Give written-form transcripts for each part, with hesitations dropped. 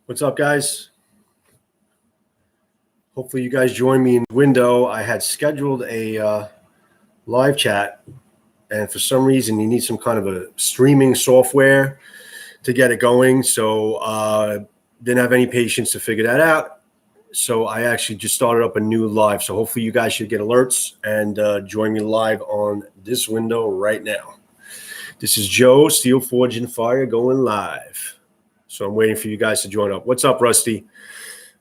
What's up, guys? Hopefully you guys join me in the window. I had scheduled a live chat, and for some reason you need some kind of a streaming software to get it going. So didn't have any patience to figure that out. So I actually just started up a new live. So hopefully you guys should get alerts and join me live on this window right now. This is Joe, Steel Forge and Fire, going live. So I'm waiting for you guys to join up. What's up, Rusty?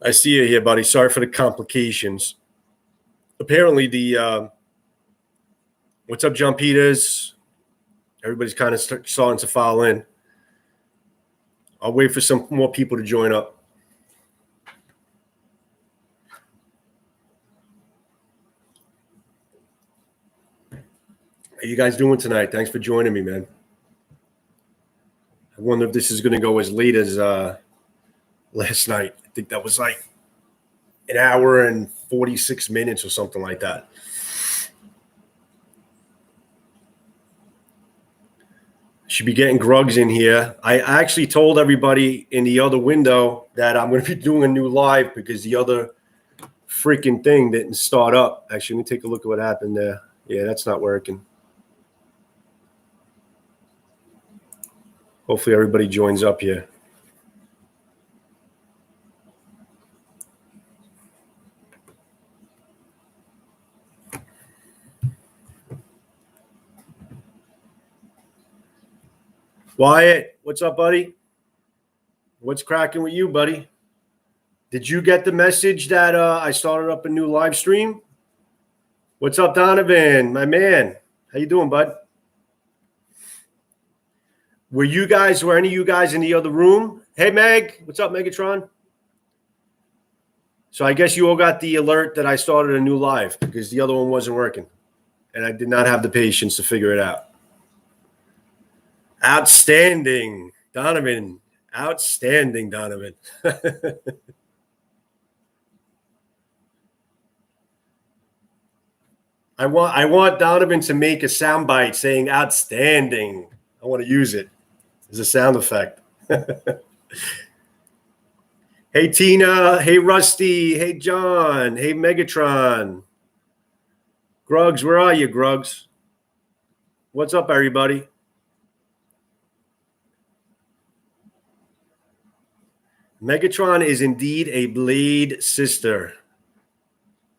I see you here, buddy. Sorry for the complications. Apparently what's up, John Peters? Everybody's kind of starting to file in. I'll wait for some more people to join up. How you guys doing tonight? Thanks for joining me, man. I wonder if this is going to go as late as last night. I think that was like an hour and 46 minutes or something like that. Should be getting Grugs in here. I actually told everybody in the other window that I'm going to be doing a new live because the other freaking thing didn't start up. Actually, let me take a look at what happened there. Yeah, that's not working. Hopefully everybody joins up here. Wyatt, what's up, buddy? What's cracking with you, buddy? Did you get the message that I started up a new live stream? What's up, Donovan, my man? How you doing, bud? Were any of you guys in the other room? Hey, Meg, what's up, Megatron? So I guess you all got the alert that I started a new live because the other one wasn't working, and I did not have the patience to figure it out. Outstanding, Donovan. Outstanding, Donovan. I want Donovan to make a soundbite saying outstanding. I want to use it as a sound effect. Hey, Tina. Hey, Rusty. Hey, John. Hey, Megatron. Grugs, where are you, Grugs? What's up, everybody? Megatron is indeed a Blade sister.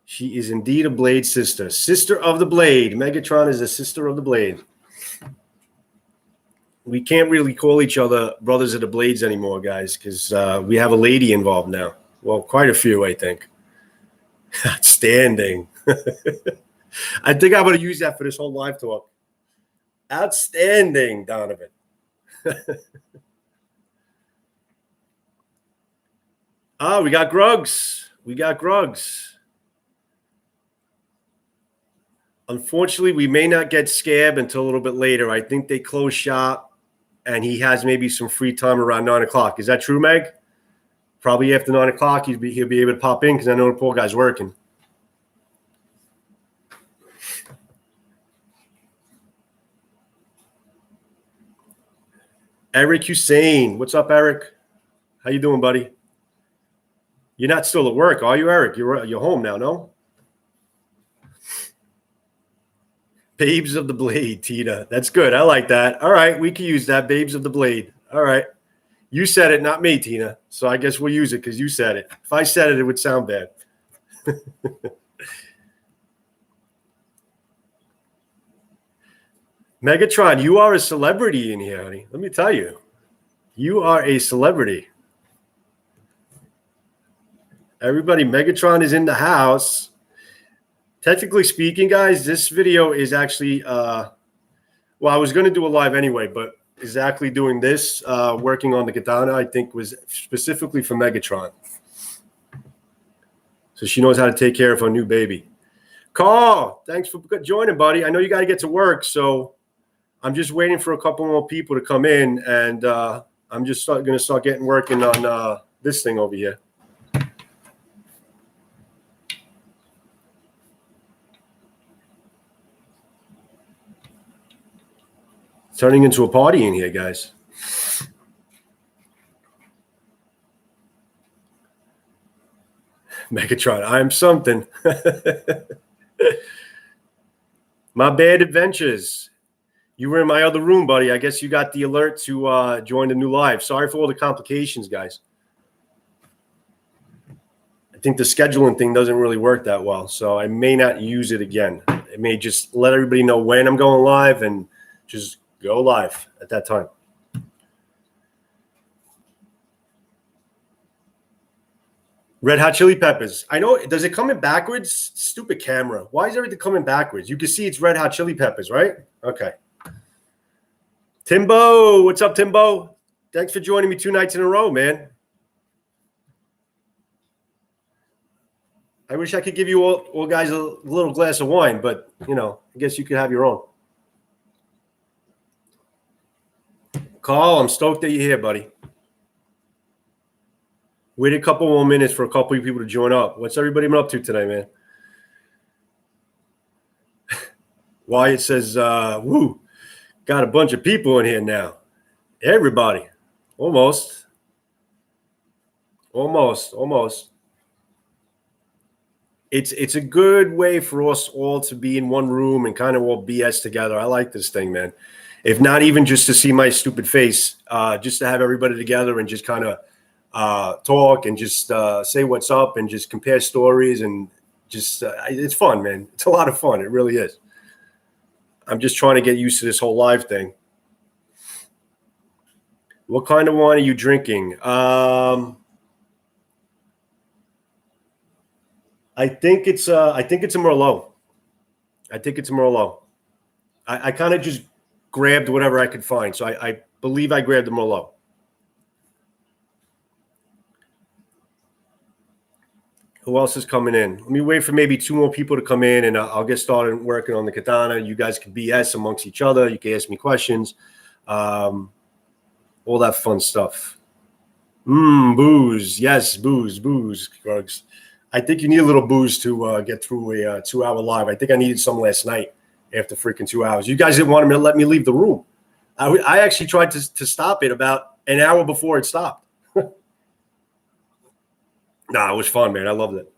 She is indeed a Blade sister. Sister of the Blade. Megatron is a sister of the Blade. We can't really call each other brothers of the Blades anymore, guys, because we have a lady involved now. Well, quite a few, I think. Outstanding. I think I'm going to use that for this whole live talk. Outstanding, Donovan. Oh, we got Grugs. We got Grugs. Unfortunately, we may not get Scab until a little bit later. I think they close shop, and he has maybe some free time around 9 o'clock. Is that true, Meg? Probably after 9 o'clock, he'll be able to pop in because I know the poor guy's working. Eric Hussein. What's up, Eric? How you doing, buddy? You're not still at work, are you, Eric? You're home now, no? Babes of the Blade, Tina. That's good. I like that. All right, we can use that. Babes of the Blade. All right. You said it, not me, Tina. So I guess we'll use it because you said it. If I said it, it would sound bad. Megatron, you are a celebrity in here, honey. Let me tell you. You are a celebrity. Everybody, Megatron is in the house. Technically speaking, guys, this video is actually, well, I was going to do a live anyway, but exactly doing this, working on the Katana, I think was specifically for Megatron. So she knows how to take care of her new baby. Carl, thanks for joining, buddy. I know you got to get to work, so I'm just waiting for a couple more people to come in, and I'm just going to start getting working on this thing over here. Turning into a party in here, guys. Megatron, I'm something. My bad adventures. You were in my other room, buddy. I guess you got the alert to join the new live. Sorry for all the complications, guys. I think the scheduling thing doesn't really work that well, so I may not use it again. It may just let everybody know when I'm going live and just go live at that time. Red Hot Chili Peppers. I know. Does it come in backwards? Stupid camera. Why is everything coming backwards? You can see it's Red Hot Chili Peppers, right? Okay. Timbo. What's up, Timbo? Thanks for joining me 2 nights in a row, man. I wish I could give you all guys a little glass of wine, but, you know, I guess you could have your own. Carl, I'm stoked that you're here, buddy. Wait a couple more minutes for a couple of people to join up. What's everybody been up to tonight, man? Wyatt says, woo, got a bunch of people in here now. Everybody. Almost. It's a good way for us all to be in one room and kind of all BS together. I like this thing, man. If not even just to see my stupid face, just to have everybody together and just kind of talk and just say what's up and just compare stories and just it's fun, man. It's a lot of fun. It really is. I'm just trying to get used to this whole live thing. What kind of wine are you drinking? I think it's a Merlot. I kind of just grabbed whatever I could find. So I believe I grabbed the Merlot. Who else is coming in? Let me wait for maybe 2 more people to come in, and I'll get started working on the Katana. You guys can BS amongst each other. You can ask me questions. All that fun stuff. Booze. Yes, booze, drugs. I think you need a little booze to get through a 2-hour live. I think I needed some last night after freaking 2 hours. You guys didn't want to let me leave the room. I actually tried to stop it about an hour before it stopped. Nah, it was fun, man. I loved it.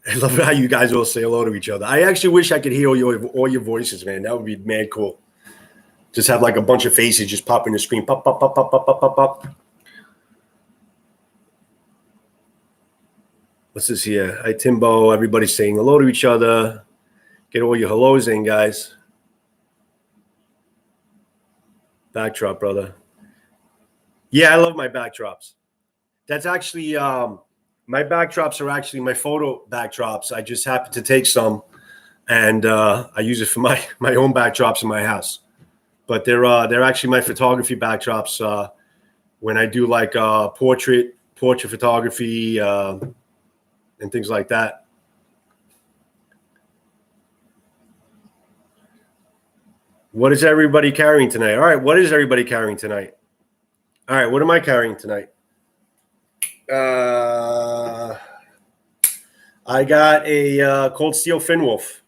I love how you guys all say hello to each other. I actually wish I could hear all your voices, man. That would be mad cool. Just have like a bunch of faces just pop in the screen. Pop, pop, pop, pop, pop, pop, pop, pop. What's this here? Hi, Timbo. Everybody's saying hello to each other. Get all your hellos in, guys. Backdrop, brother. Yeah, I love my backdrops. That's actually my backdrops are actually my photo backdrops. I just happen to take some, and I use it for my own backdrops in my house. But they're actually my photography backdrops when I do like portrait photography and things like that. What is everybody carrying tonight? All right, what is everybody carrying tonight? All right, what am I carrying tonight? I got a Cold Steel Finwolf.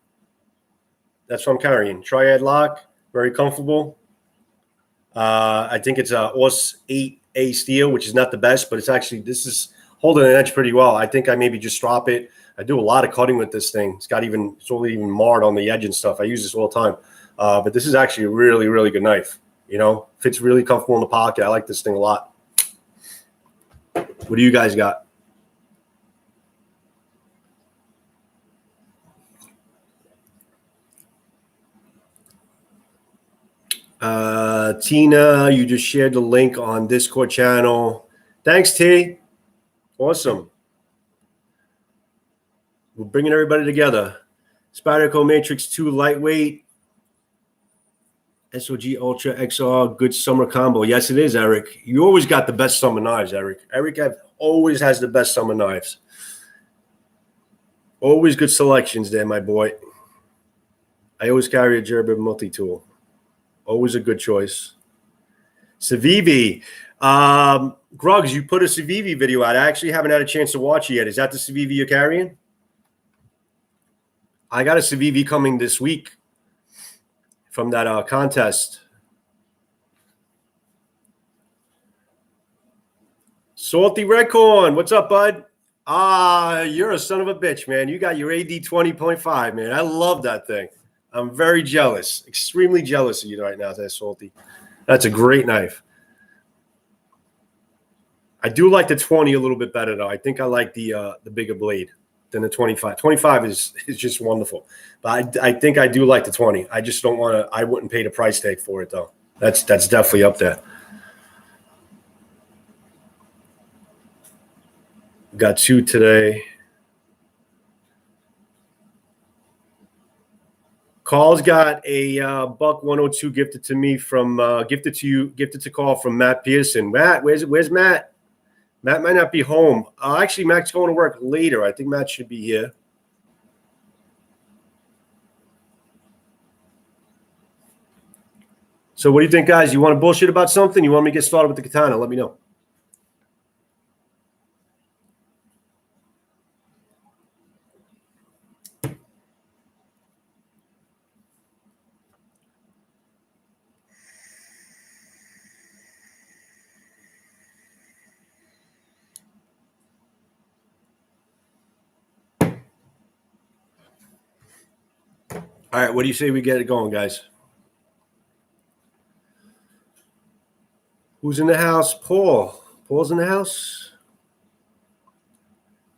That's what I'm carrying. Triad lock, very comfortable. I think it's a OS 8A steel, which is not the best, but this is holding an edge pretty well. I think I maybe just drop it. I do a lot of cutting with this thing. It's only even marred on the edge and stuff. I use this all the time. But this is actually a really, really good knife. You know, fits really comfortable in the pocket. I like this thing a lot. What do you guys got? Tina, you just shared the link on Discord channel. Thanks, T. Awesome. We're bringing everybody together. Spyderco Matrix 2 lightweight. SOG Ultra XR, good summer combo. Yes, it is, Eric. You always got the best summer knives, Eric. Eric always has the best summer knives. Always good selections there, my boy. I always carry a Gerber multi-tool. Always a good choice. Civivi. Gruggs, you put a Civivi video out. I actually haven't had a chance to watch it yet. Is that the Civivi you're carrying? I got a Civivi coming this week from that contest. Salty Redcorn, what's up, bud? You're a son of a bitch, man. You got your AD 20.5, man. I love that thing. I'm very jealous, extremely jealous of you right now, there, Salty. That's a great knife. I do like the 20 a little bit better, though. I think I like the bigger blade than the 25. 25 is just wonderful. But I think I do like the 20. I just don't want to – I wouldn't pay the price tag for it, though. That's definitely up there. Got 2 today. Carl's got a buck 102 gifted to me from gifted to Carl from Matt Pearson. Matt, where's Matt? Matt might not be home. Actually, Matt's going to work later. I think Matt should be here. So what do you think, guys? You want to bullshit about something? You want me to get started with the katana? Let me know. All right, what do you say we get it going, guys? Who's in the house? Paul. Paul's in the house?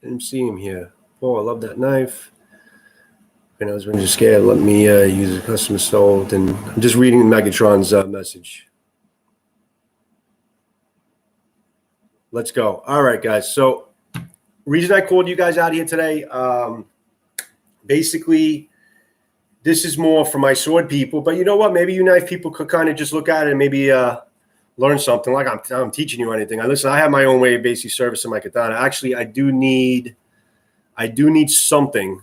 Didn't see him here. Paul, I love that knife. And I was just scared. Let me use a customer sold. And I'm just reading Megatron's message. Let's go. All right, guys. So reason I called you guys out here today, basically, this is more for my sword people. But you know what? Maybe you knife people could kind of just look at it and maybe learn something. Like I'm teaching you anything. I have my own way of basically servicing my katana. Actually, I do need something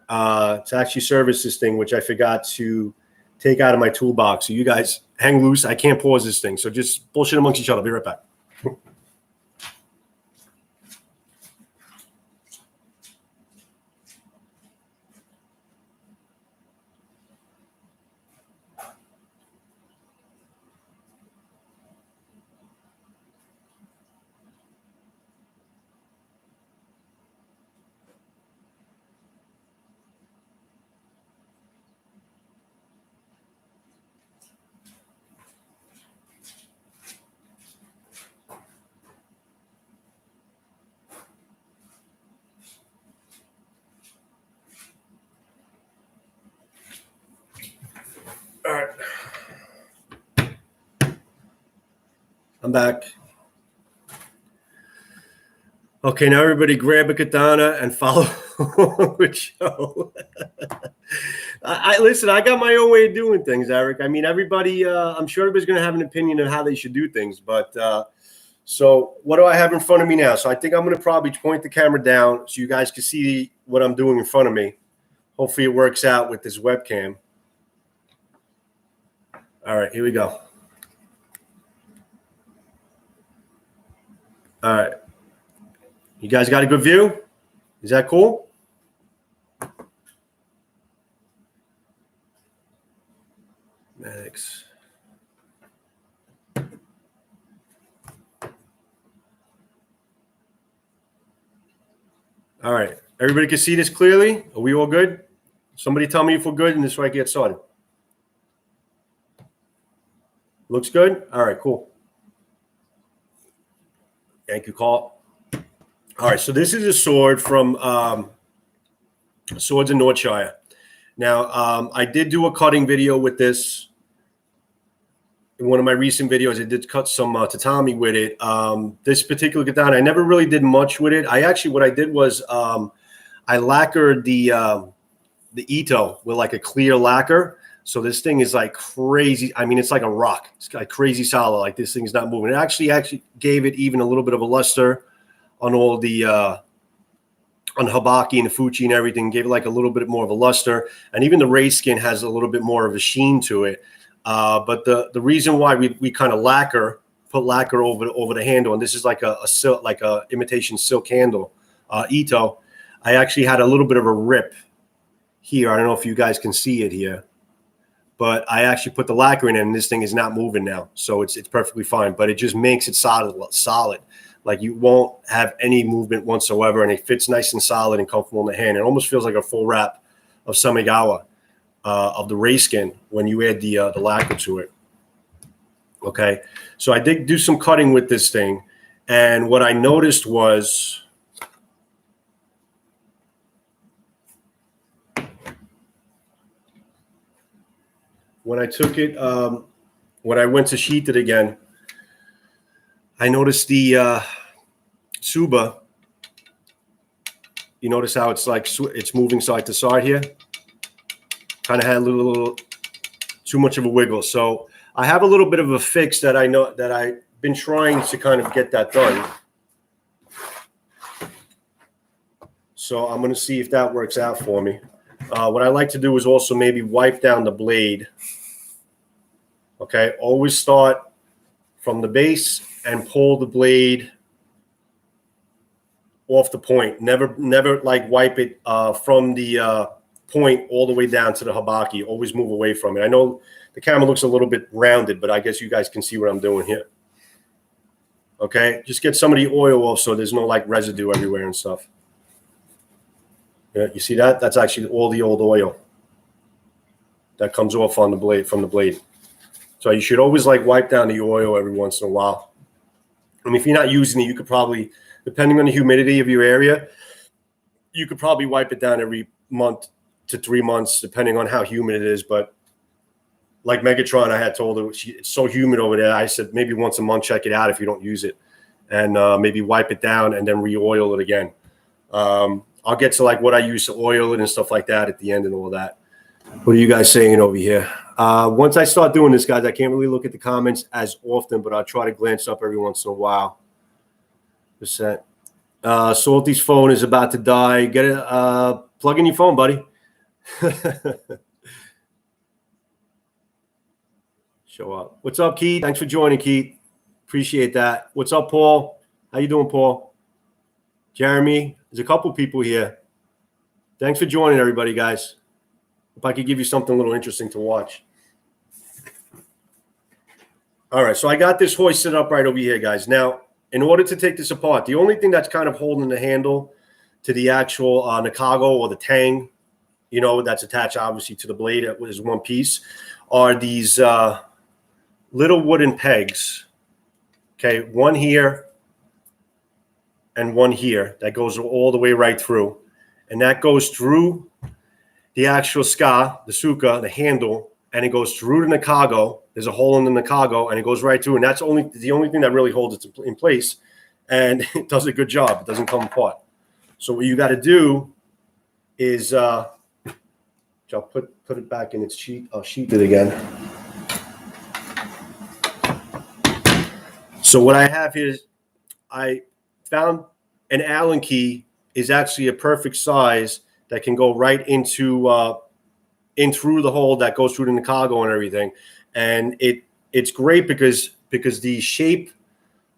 to actually service this thing, which I forgot to take out of my toolbox. So you guys hang loose. I can't pause this thing. So just bullshit amongst each other. I'll be right back. All right. I'm back. Okay, now everybody grab a katana and follow with Joe. Listen, I got my own way of doing things, Eric. I mean, everybody, I'm sure everybody's going to have an opinion on how they should do things. But so what do I have in front of me now? So I think I'm going to probably point the camera down so you guys can see what I'm doing in front of me. Hopefully it works out with this webcam. All right, here we go. All right. You guys got a good view? Is that cool? Next. All right. Everybody can see this clearly? Are we all good? Somebody tell me if we're good and this way I can get started. Looks good? All right, cool. Thank you, Carl. All right, so this is a sword from Swords in Northshire. Now, I did do a cutting video with this. In one of my recent videos, I did cut some tatami with it. This particular katana, I never really did much with it. What I did was I lacquered the Ito with like a clear lacquer. So this thing is like crazy. I mean, it's like a rock. It's like crazy solid. Like this thing's not moving. It actually gave it even a little bit of a luster on all the on Habaki and the Fuchi and everything. Gave it like a little bit more of a luster, and even the ray skin has a little bit more of a sheen to it. But the reason why we kind of put lacquer over the handle, and this is like a silk, like a imitation silk handle, Ito. I actually had a little bit of a rip here. I don't know if you guys can see it here, but I actually put the lacquer in it, and this thing is not moving now, so it's perfectly fine. But it just makes it solid. Like you won't have any movement whatsoever, and it fits nice and solid and comfortable in the hand. It almost feels like a full wrap of Samigawa of the ray skin when you add the lacquer to it. Okay, so I did do some cutting with this thing, and what I noticed was when I took it, when I went to sheath it again, I noticed the Suba. You notice how it's like it's moving side to side here. Kind of had a little too much of a wiggle. So I have a little bit of a fix that I know that I've been trying to kind of get that done. So I'm going to see if that works out for me. What I like to do is also maybe wipe down the blade. Okay, always start from the base and pull the blade off the point. Never like wipe it from the point all the way down to the habaki. Always move away from it. I know the camera looks a little bit rounded, but I guess you guys can see what I'm doing here. Okay, just get some of the oil off so there's no like residue everywhere and stuff. Yeah, you see that? That's actually all the old oil that comes off on the blade from the blade. So you should always like wipe down the oil every once in a while. I mean, if you're not using it, you could probably, depending on the humidity of your area, you could probably wipe it down every month to 3 months, depending on how humid it is. But like Megatron, I had told her it's so humid over there. I said maybe once a month, check it out if you don't use it, and maybe wipe it down and then re-oil it again. I'll get to like what I use to oil it and stuff like that at the end and all that. What are you guys saying over here? Once I start doing this, guys, I can't really look at the comments as often, but I'll try to glance up every once in a while. Salty's phone is about to die. Get it. Plug in your phone, buddy. Show up. What's up, Keith? Thanks for joining, Keith. Appreciate that. What's up, Paul? How you doing, Paul? Jeremy, there's a couple people here. Thanks for joining, everybody, guys. If I could give you something a little interesting to watch. All right, so I got this hoist set up right over here, guys. Now, in order to take this apart, the only thing that's kind of holding the handle to the actual Nakago or the tang, you know, that's attached obviously to the blade is one piece, are these little wooden pegs. Okay, one here and one here that goes all the way right through. And that goes through the actual ska, the suka, the handle, and it goes through the Nakago. There's a hole in the Nakago, and it goes right through. And that's the only thing that really holds it in place. And it does a good job. It doesn't come apart. So what you got to do is, I'll put it back in its sheet. I'll sheath it again. So what I have here is I found an Allen key is actually a perfect size that can go right into in through the hole that goes through the Nakago and everything. And it's great because the shape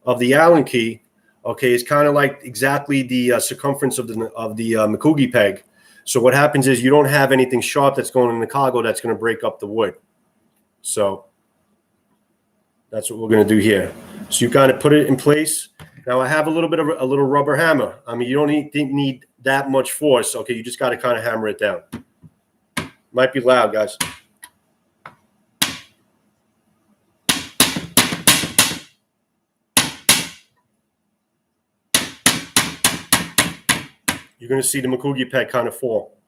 of the Allen key, okay, is kind of like exactly the circumference of the Mikugi peg. So what happens is you don't have anything sharp that's going in the Nakago that's going to break up the wood. So that's what we're going to do here. So you kind of put it in place. Now I have a little bit of a little rubber hammer. I mean, you don't need that much force. Okay, you just got to kind of hammer it down. Might be loud, guys. You're going to see the Mikugi peg kind of fall.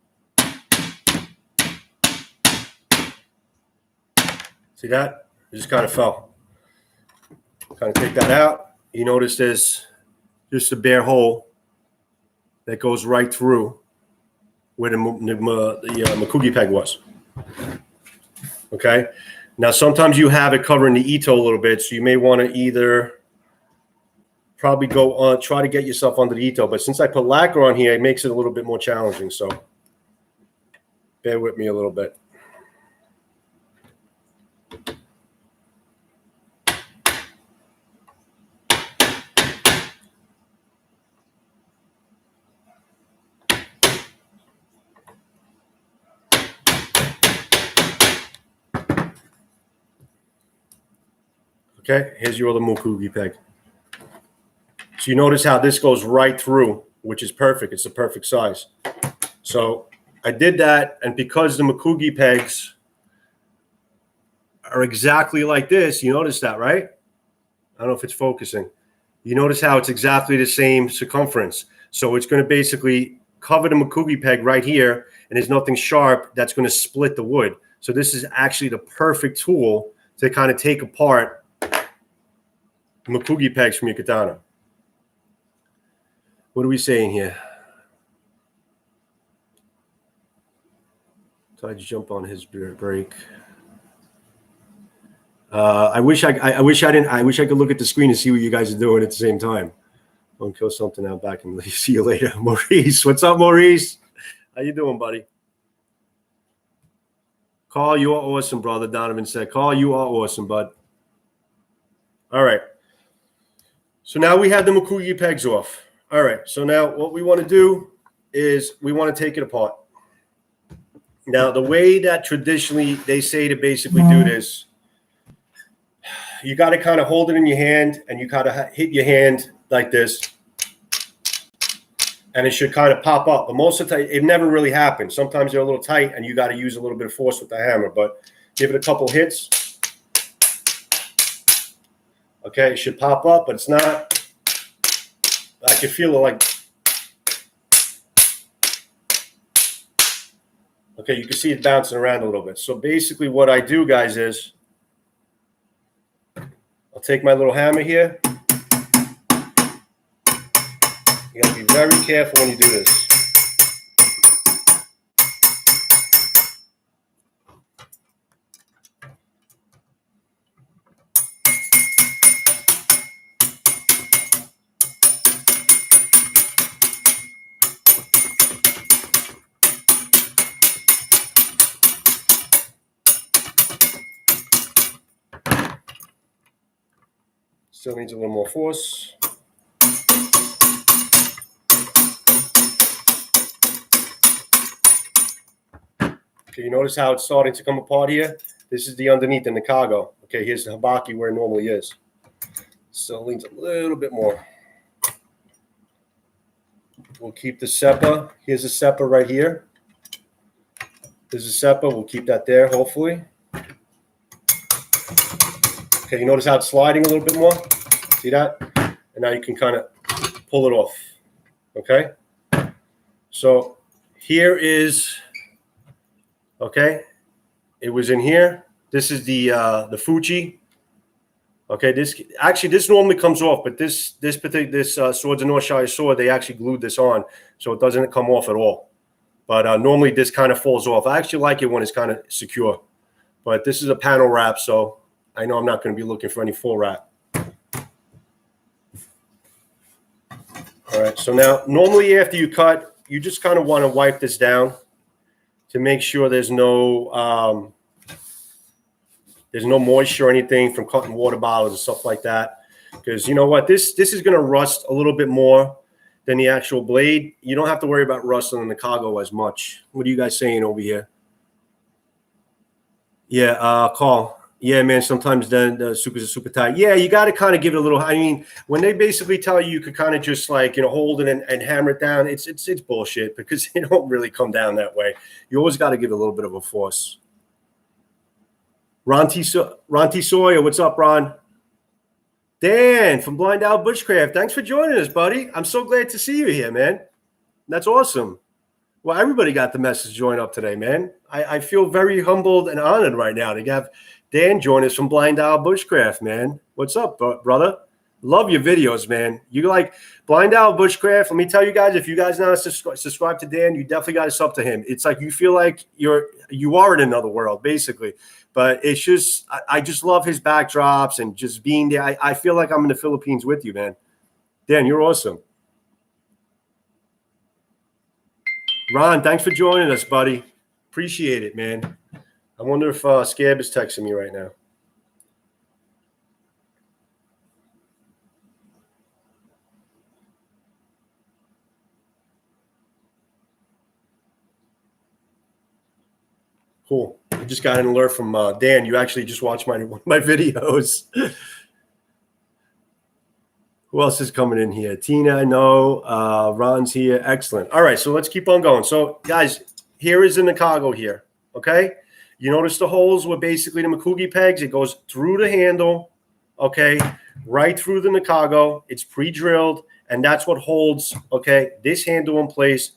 See that? It just kind of fell. Kind of take that out. You notice there's just a bare hole that goes right through where the Mikugi peg was. Okay. Now, sometimes you have it covering the Ito a little bit, so you may want to either probably go on, try to get yourself under the Ito. But since I put lacquer on here, it makes it a little bit more challenging. So bear with me a little bit. Okay, here's your other Mikugi peg. So you notice how this goes right through, which is perfect. It's the perfect size. So I did that, and because the Makugi pegs are exactly like this, you notice that, right? I don't know if it's focusing. You notice how it's exactly the same circumference. So it's going to basically cover the Makugi peg right here, and there's nothing sharp that's going to split the wood. So this is actually the perfect tool to kind of take apart Makugi pegs from your katana. What are we saying here? Tried to jump on his break. I wish I could look at the screen and see what you guys are doing at the same time. Don't kill something out back and see you later. Maurice, what's up, Maurice? How you doing, buddy? Carl, you are awesome, brother. Donovan said, Carl, you are awesome, bud. All right. So now we have the Makugi pegs off. All right. So now what we want to do is we want to take it apart. Now, the way that traditionally they say to basically do this, you got to kind of hold it in your hand, and you got to hit your hand like this, and it should kind of pop up. But most of the time, it never really happens. Sometimes they're a little tight, and you got to use a little bit of force with the hammer. But give it a couple hits. Okay, it should pop up, but it's not. I can feel it like. Okay, you can see it bouncing around a little bit. So basically what I do, guys, is I'll take my little hammer here. You got to be very careful when you do this. Still needs a little more force. Okay, you notice how it's starting to come apart here? This is the underneath in the cargo. Okay, here's the habaki where it normally is. So it leans a little bit more. We'll keep the seppa. Here's a seppa right here. There's a seppa. We'll keep that there, hopefully. Okay, you notice how it's sliding a little bit more? See that? And now you can kind of pull it off. Okay? So here is, okay, it was in here. This is the Fuji. Okay, this normally comes off, but this Swords of North Shire sword, they actually glued this on, so it doesn't come off at all. But normally this kind of falls off. I actually like it when it's kind of secure. But this is a panel wrap, so I know I'm not going to be looking for any full wrap. All right, so now normally after you cut, you just kind of want to wipe this down to make sure there's no moisture or anything from cutting water bottles and stuff like that. Because you know what, this is going to rust a little bit more than the actual blade. You don't have to worry about rusting in the cargo as much. What are you guys saying over here? Yeah, Carl. Yeah, man, sometimes then the sukas are super tight. Yeah, you got to kind of give it a little. I mean, when they basically tell you could kind of just like, hold it and hammer it down, it's bullshit because they don't really come down that way. You always got to give it a little bit of a force. Ron T. Sawyer, what's up, Ron? Dan from Blind Owl Bushcraft, thanks for joining us, buddy. I'm so glad to see you here, man. That's awesome. Well, everybody got the message join up today, man. I feel very humbled and honored right now to have Dan join us from Blind Owl Bushcraft, man. What's up, brother? Love your videos, man. You like Blind Owl Bushcraft. Let me tell you guys, if you guys not subscribe to Dan, you definitely got to sub to him. It's like you feel like you are in another world, basically. But it's just, I just love his backdrops and just being there. I feel like I'm in the Philippines with you, man. Dan, you're awesome. Ron, thanks for joining us, buddy. Appreciate it, man. I wonder if Scab is texting me right now. Cool. I just got an alert from Dan. You actually just watched one of my videos. Who else is coming in here? Tina, no. Ron's here. Excellent. All right, so let's keep on going. So, guys, here is the Nakago here, okay? You notice the holes were basically the Makugi pegs. It goes through the handle, okay, right through the Nakago. It's pre-drilled, and that's what holds, okay, this handle in place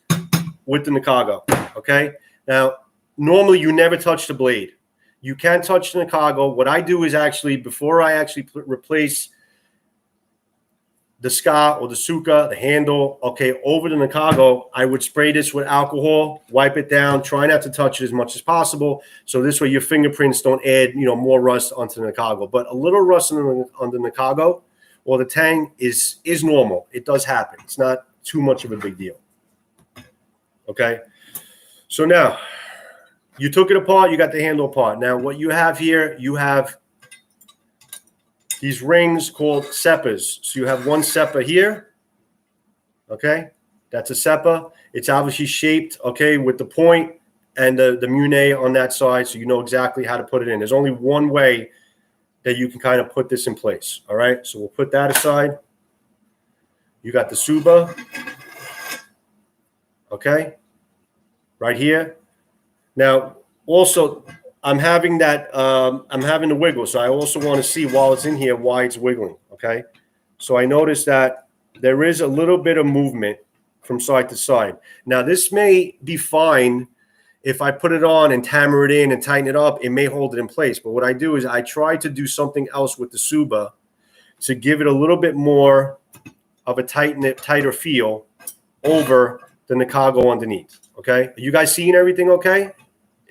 with the Nakago, okay? Now, normally you never touch the blade. You can touch the Nakago. What I do is actually, before I actually replace the ska or the suka, the handle, okay, over the Nakago, I would spray this with alcohol, wipe it down, try not to touch it as much as possible. So this way your fingerprints don't add, more rust onto the Nakago. But a little rust on the Nakago or the tang is normal. It does happen. It's not too much of a big deal. Okay. So now you took it apart, you got the handle apart. Now what you have here, you have these rings called seppas. So you have one seppa here, okay? That's a seppa. It's obviously shaped, okay, with the point and the mune on that side, so you know exactly how to put it in. There's only one way that you can kind of put this in place, all right? So we'll put that aside. You got the suba, okay, right here. Now, also, I'm having the wiggle. So I also want to see while it's in here why it's wiggling. Okay. So I noticed that there is a little bit of movement from side to side. Now this may be fine if I put it on and hammer it in and tighten it up. It may hold it in place. But what I do is I try to do something else with the suba to give it a little bit more of a tighter feel over the Nakago underneath. Okay. Are you guys seeing everything okay?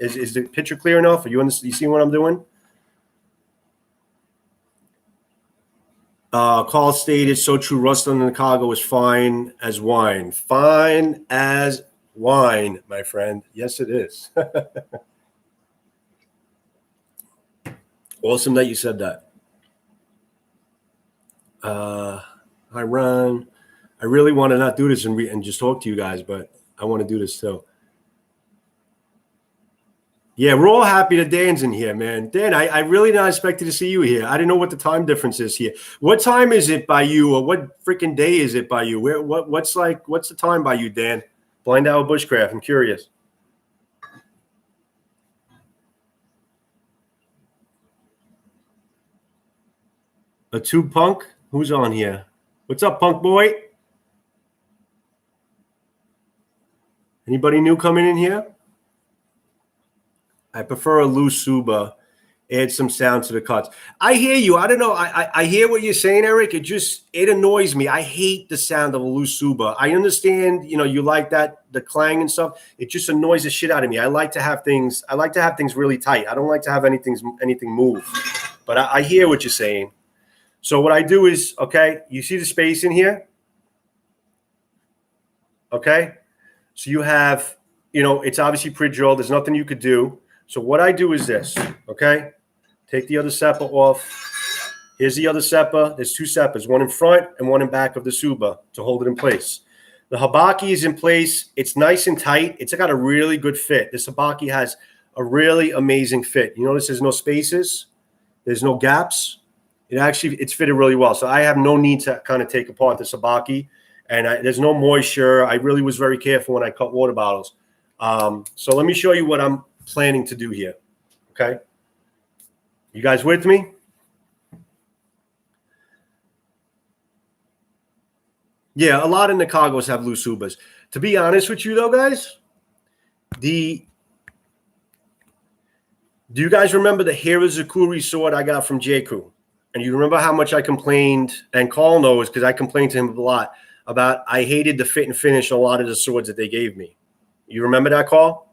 Is the picture clear enough? Are you see what I'm doing? Carl stated, so true, rust on the Nakago is fine as wine. Fine as wine, my friend. Yes, it is. Awesome that you said that. Hi, Ron. I really want to not do this and just talk to you guys, but I want to do this too. Yeah, we're all happy that Dan's in here, man. Dan, I really not expected to see you here. I didn't know what the time difference is here. What time is it by you, or what freaking day is it by you? What's the time by you, Dan? Blind Owl Bushcraft. I'm curious. A tube punk? Who's on here? What's up, punk boy? Anybody new coming in here? I prefer a loose suba. Add some sound to the cuts. I hear you. I don't know. I hear what you're saying, Eric. It annoys me. I hate the sound of a loose suba. I understand, you like that, the clang and stuff. It just annoys the shit out of me. I like to have things really tight. I don't like to have anything move. But I hear what you're saying. So what I do is, okay, you see the space in here? Okay. So you have, it's obviously pre-drilled. There's nothing you could do. So what I do is this, okay? Take the other seppa off. Here's the other seppa. There's two seppas, one in front and one in back of the suba to hold it in place. The habaki is in place. It's nice and tight. It's got a really good fit. This habaki has a really amazing fit. You notice there's no spaces. There's no gaps. It's fitted really well. So I have no need to kind of take apart this habaki. And there's no moisture. I really was very careful when I cut water bottles. So let me show you what I'm planning to do here. Okay. You guys with me? Yeah, a lot of Nakagos have loose subas. To be honest with you though, guys, do you guys remember the Hirazukuri sword I got from Jaku? And you remember how much I complained, and Carl knows because I complained to him a lot about I hated the fit and finish a lot of the swords that they gave me. You remember that, Carl?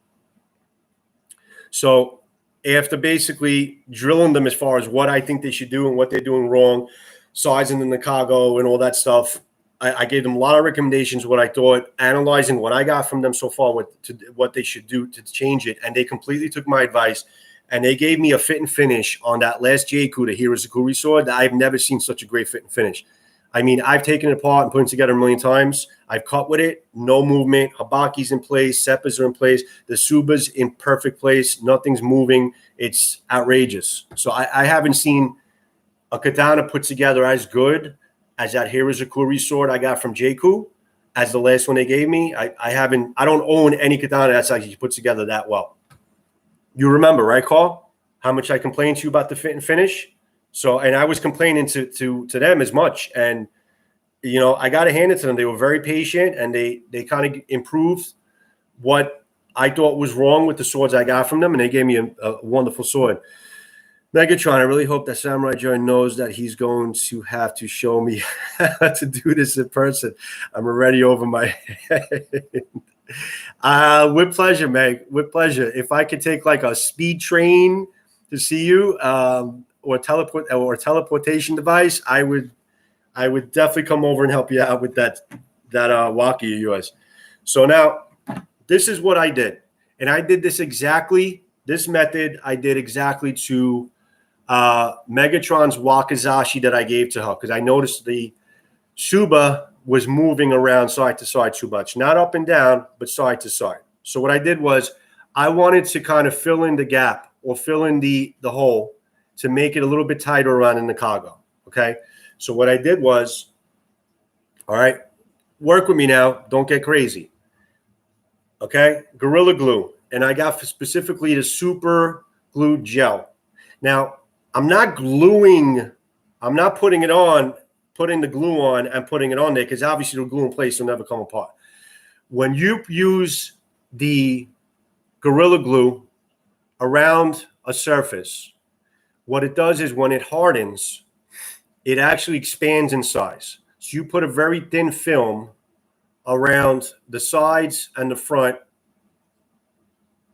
So after basically drilling them as far as what I think they should do and what they're doing wrong, sizing the Nakago and all that stuff, I gave them a lot of recommendations, what I thought, analyzing what I got from them so far, what they should do to change it. And they completely took my advice, and they gave me a fit and finish on that last Jaku, the Hirazukuri sword, that I've never seen such a great fit and finish. I mean, I've taken it apart and put it together a million times. I've cut with it, no movement. Habaki's in place, seppas are in place, the suba's in perfect place, nothing's moving. It's outrageous. So I haven't seen a katana put together as good as that Hirazukuri sword I got from Jakku as the last one they gave me. I don't own any katana that's actually put together that well. You remember, right, Carl? How much I complained to you about the fit and finish? So, and I was complaining to them as much. And, you know, I got to hand it to them. They were very patient, and they kind of improved what I thought was wrong with the swords I got from them, and they gave me a wonderful sword. Megatron, I really hope that Samurai Joy knows that he's going to have to show me how to do this in person. I'm already over my head. With pleasure, Meg. With pleasure. If I could take like a speed train to see you, or teleportation device, I would definitely come over and help you out with that walkie of yours. So now, this is what I did, and I did this exactly. This method I did exactly to Megatron's wakizashi that I gave to her, because I noticed the Suba was moving around side to side too much, not up and down, but side to side. So what I did was I wanted to kind of fill in the gap or fill in the hole to make it a little bit tighter around in the cargo. Okay. So what I did was, all right, work with me now. Don't get crazy. Okay. Gorilla Glue. And I got specifically the super glue gel. Now, I'm not putting it on, putting the glue on and putting it on there, because obviously the glue in place will never come apart. When you use the Gorilla Glue around a surface, what it does is when it hardens, it actually expands in size. So you put a very thin film around the sides and the front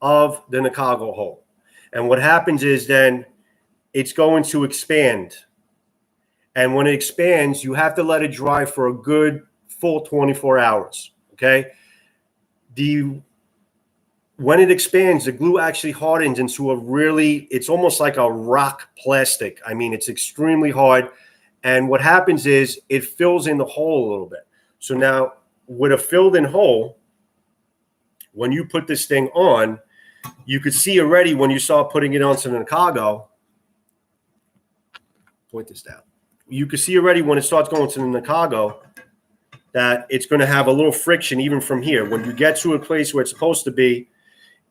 of the Nakago hole. And what happens is then it's going to expand. And when it expands, you have to let it dry for a good full 24 hours, okay? When it expands, the glue actually hardens into it's almost like a rock plastic. I mean, it's extremely hard. And what happens is it fills in the hole a little bit. So now with a filled in hole, when you put this thing on, you could see already when you start putting it onto the Nakago, point this down. You can see already when it starts going to the Nakago that it's going to have a little friction even from here. When you get to a place where it's supposed to be,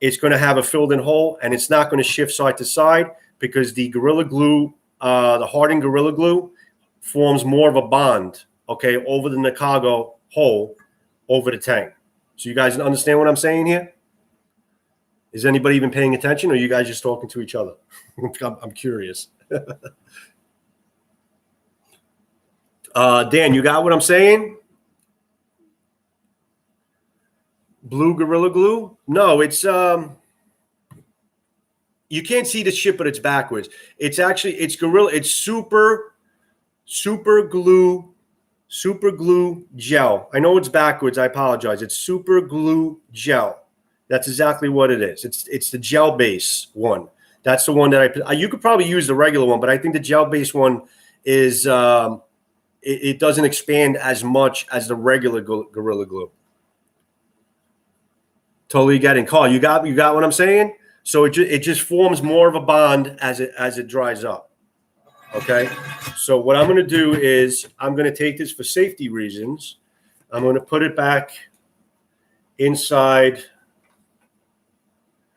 it's going to have a filled in hole, and it's not going to shift side to side because the Gorilla Glue, the hardened Gorilla Glue, forms more of a bond, okay, over the Nakago hole, over the tank. So you guys understand what I'm saying here? Is anybody even paying attention, or are you guys just talking to each other? I'm curious. Dan, you got what I'm saying? Blue Gorilla Glue? No, it's you can't see the ship, but it's backwards. It's Gorilla. It's super glue gel. I know it's backwards. I apologize. It's super glue gel. That's exactly what it is. It's the gel base one. That's the one that you could probably use the regular one, but I think the gel base one is it doesn't expand as much as the regular Gorilla Glue. Totally getting. Carl, you got what I'm saying? So it just forms more of a bond as it dries up. Okay. So what I'm going to do is I'm going to take this for safety reasons. I'm going to put it back inside.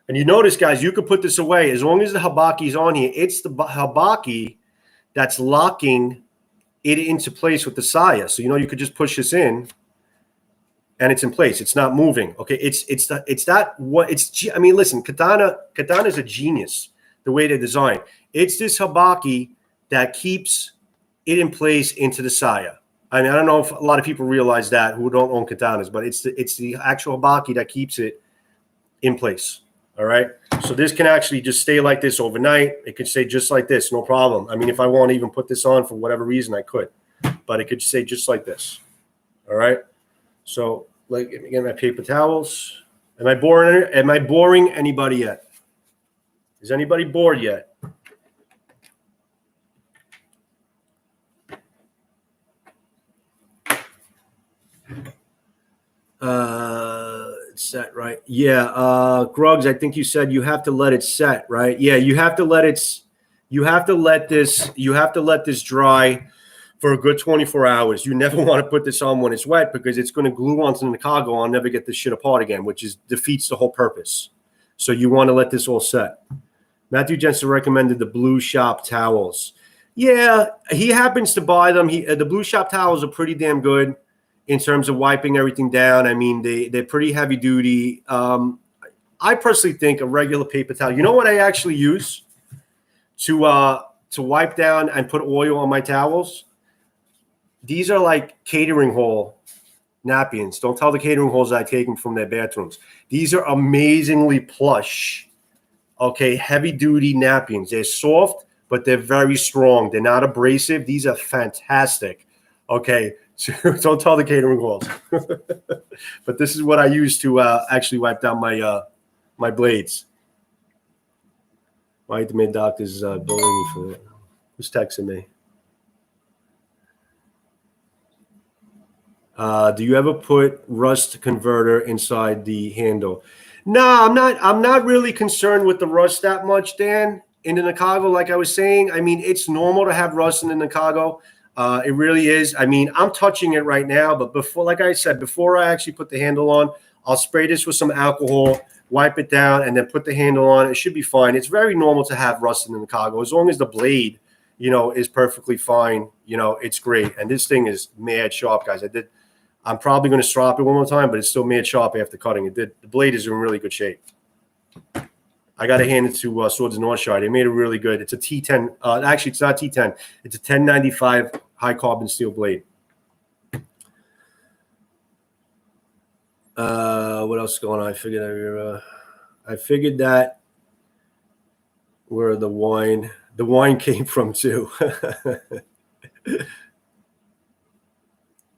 And you notice, guys, you could put this away as long as the habaki is on here. It's the habaki that's locking it into place with the saya. So you could just push this in, and it's in place. It's not moving. Okay, I mean, listen, Katana is a genius the way they design. It's this habaki that keeps it in place into the saya. I mean, I don't know if a lot of people realize that who don't own katanas, but it's the actual habaki that keeps it in place. All right. So this can actually just stay like this overnight. It could stay just like this, no problem. I mean, if I want to even put this on for whatever reason, I could, but it could stay just like this. All right. So, like, again, my paper towels. Am I boring anybody yet? Is anybody bored yet? It's set, right? Yeah. Grugs, I think you said you have to let it set, right? Yeah, you have to let this dry for a good 24 hours. You never want to put this on when it's wet because it's going to glue onto the cargo. I'll never get this shit apart again, which defeats the whole purpose. So you want to let this all set. Matthew Jensen recommended the Blue Shop towels. Yeah, he happens to buy them. The Blue Shop towels are pretty damn good in terms of wiping everything down. I mean, they're pretty heavy duty. I personally think a regular paper towel. You know what I actually use to wipe down and put oil on my towels? These are like catering hall napkins. Don't tell the catering halls I take them from their bathrooms. These are amazingly plush, okay, heavy-duty napkins. They're soft, but they're very strong. They're not abrasive. These are fantastic, okay? So don't tell the catering halls. But this is what I use to actually wipe down my blades. Why the main doctor's bullying me for it? Who's texting me? Do you ever put rust converter inside the handle? No, I'm not really concerned with the rust that much, Dan. In the Nakago, like I was saying, I mean, it's normal to have rust in the Nakago. It really is. I mean, I'm touching it right now, but before, like I said, before I actually put the handle on, I'll spray this with some alcohol, wipe it down, and then put the handle on. It should be fine. It's very normal to have rust in the Nakago. As long as the blade, is perfectly fine, it's great. And this thing is mad sharp, guys. I'm probably going to strop it one more time, but it's still mad sharp after cutting it. The blade is in really good shape. I got to hand it to Swords and Northshire. They made it really good. It's a T10. Actually, it's not T10. It's a 1095 high carbon steel blade. What else is going on? I figured that where the wine came from too.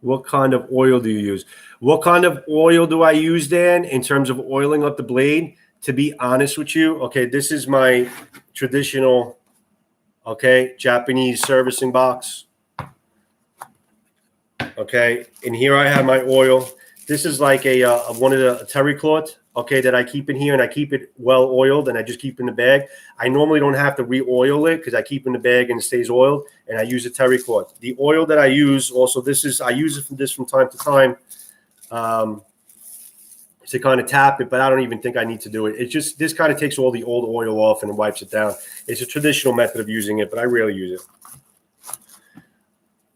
What kind of oil do you use? What kind of oil do I use, Dan, in terms of oiling up the blade? To be honest with you, okay, this is my traditional, Japanese servicing box. Okay, and here I have my oil. This is like one of the terry cloth, that I keep in here, and I keep it well oiled, and I just keep in the bag. I normally don't have to re-oil it because I keep in the bag and it stays oiled, and I use a terry cloth. The oil that I use also, I use it from time to time to kind of tap it, but I don't even think I need to do it. It's just, this kind of takes all the old oil off and wipes it down. It's a traditional method of using it, but I rarely use it.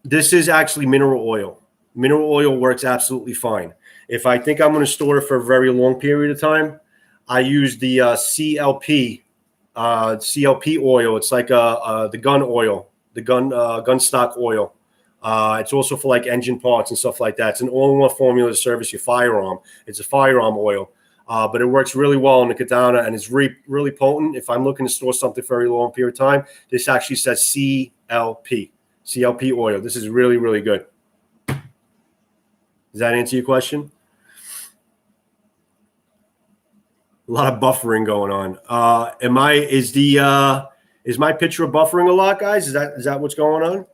This is actually mineral oil. Mineral oil works absolutely fine. If I think I'm going to store it for a very long period of time, I use the CLP oil. It's like the gun oil, the gun stock oil. It's also for like engine parts and stuff like that. It's an all-in-one formula to service your firearm. It's a firearm oil, but it works really well in the Katana, and it's really potent. If I'm looking to store something for a very long period of time, this actually says CLP oil. This is really, really good. Does that answer your question? A lot of buffering going on. Is my picture buffering a lot, guys? Is that what's going on?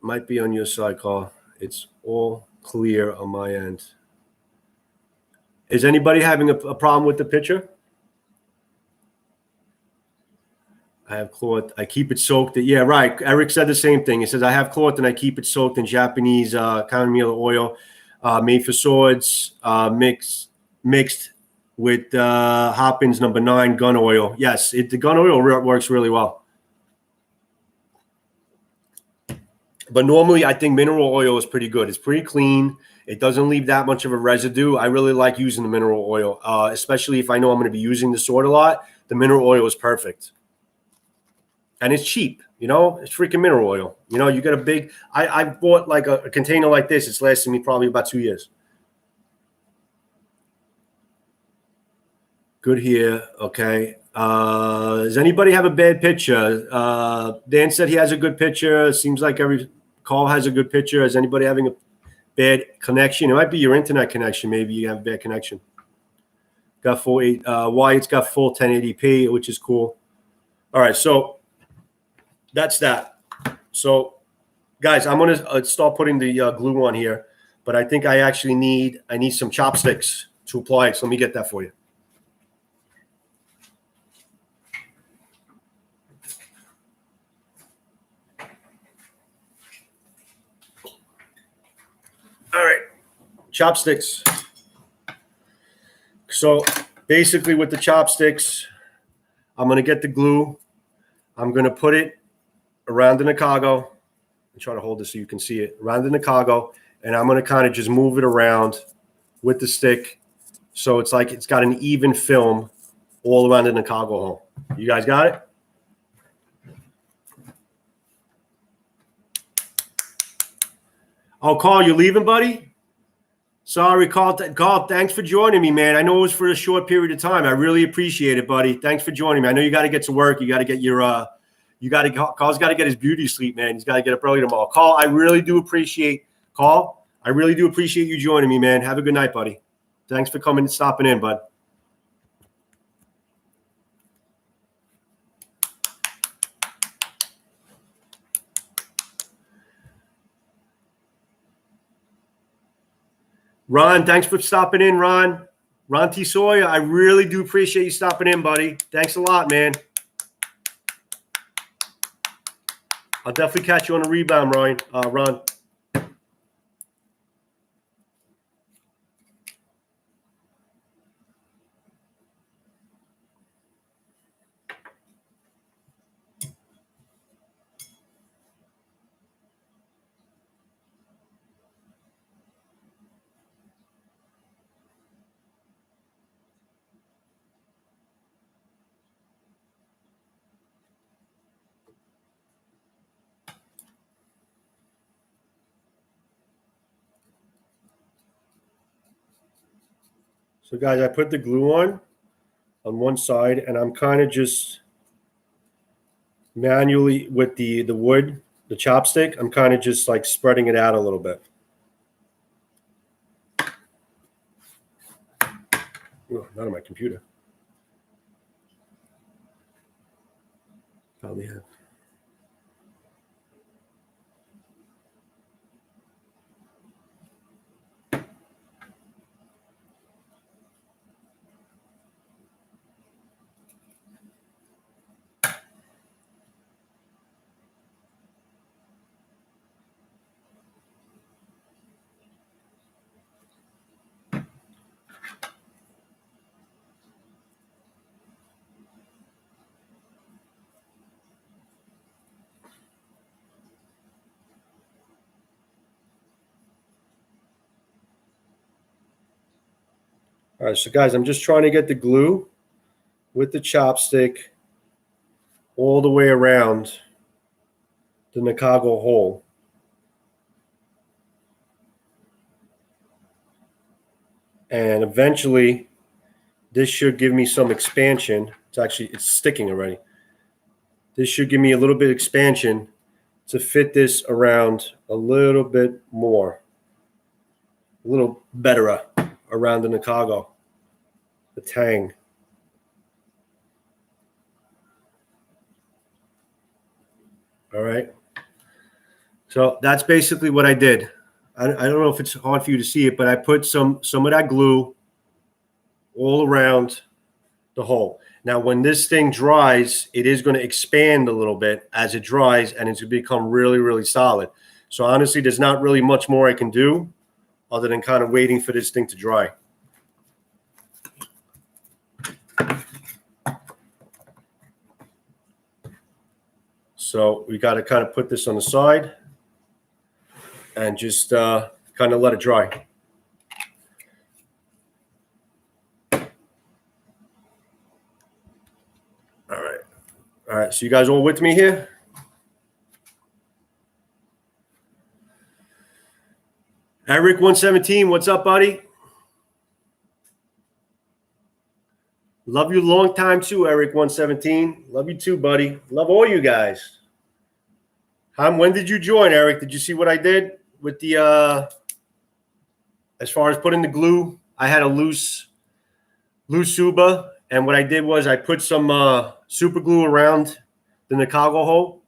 Might be on your side, Carl. It's all clear on my end. Is anybody having a problem with the picture? I have cloth. I keep it soaked. Yeah, right. Eric said the same thing. He says, I have cloth and I keep it soaked in Japanese chamomile oil made for swords, mixed with Hopkins No. 9 gun oil. Yes, the gun oil works really well. But normally, I think mineral oil is pretty good. It's pretty clean. It doesn't leave that much of a residue. I really like using the mineral oil, especially if I know I'm going to be using the sword a lot. The mineral oil is perfect. And it's cheap, it's freaking mineral oil. You get a big, I bought like a container like this. It's lasting me probably about 2 years. Good here. Okay. Does anybody have a bad picture? Dan said he has a good picture. Seems like every call has a good picture. Is anybody having a bad connection? It might be your internet connection. Maybe you have a bad connection. Got full Wyatt's got full 1080p, which is cool. All right. So that's that. So, guys, I'm gonna start putting the glue on here, but I think I need some chopsticks to apply it. So let me get that for you. chopsticks. So basically with the chopsticks, I'm going to get the glue. I'm going to put it around the Nakago. I'm trying to hold this so you can see it. Around the Nakago. And I'm going to kind of just move it around with the stick. So it's like it's got an even film all around the Nakago hole. You guys got it? Oh, Carl, you leaving, buddy? Sorry, Carl. Carl, thanks for joining me, man. I know it was for a short period of time. I really appreciate it, buddy. Thanks for joining me. I know you got to get to work. You got to get your Carl's got to get his beauty sleep, man. He's got to get up early tomorrow. Carl, I really do appreciate you joining me, man. Have a good night, buddy. Thanks for coming and stopping in, bud. Ron, thanks for stopping in, Ron. Ron T. Sawyer, I really do appreciate you stopping in, buddy. Thanks a lot, man. I'll definitely catch you on a rebound, Ron. So, guys, I put the glue on one side, and I'm kind of just manually with the wood, the chopstick, I'm kind of just like spreading it out a little bit. Oh, not on my computer. Probably have. All right, so guys, I'm just trying to get the glue with the chopstick all the way around the Nakago hole. And eventually, this should give me some expansion. It's sticking already. This should give me a little bit of expansion to fit this around a little bit more, a little better around the Nakago, the tang. All right. So that's basically what I did. I don't know if it's hard for you to see it, but I put some of that glue all around the hole. Now, when this thing dries, it is going to expand a little bit as it dries, and it's going to become really, really solid. So honestly, there's not really much more I can do other than kind of waiting for this thing to dry. So we got to kind of put this on the side and just kind of let it dry. All right, so you guys all with me here? Eric 117, what's up, buddy? Love you long time too, Eric 117. Love you too, buddy. Love all you guys. When did you join, Eric? Did you see what I did with the as far as putting the glue? I had a loose Suba, and what I did was I put some super glue around the Nakago hole,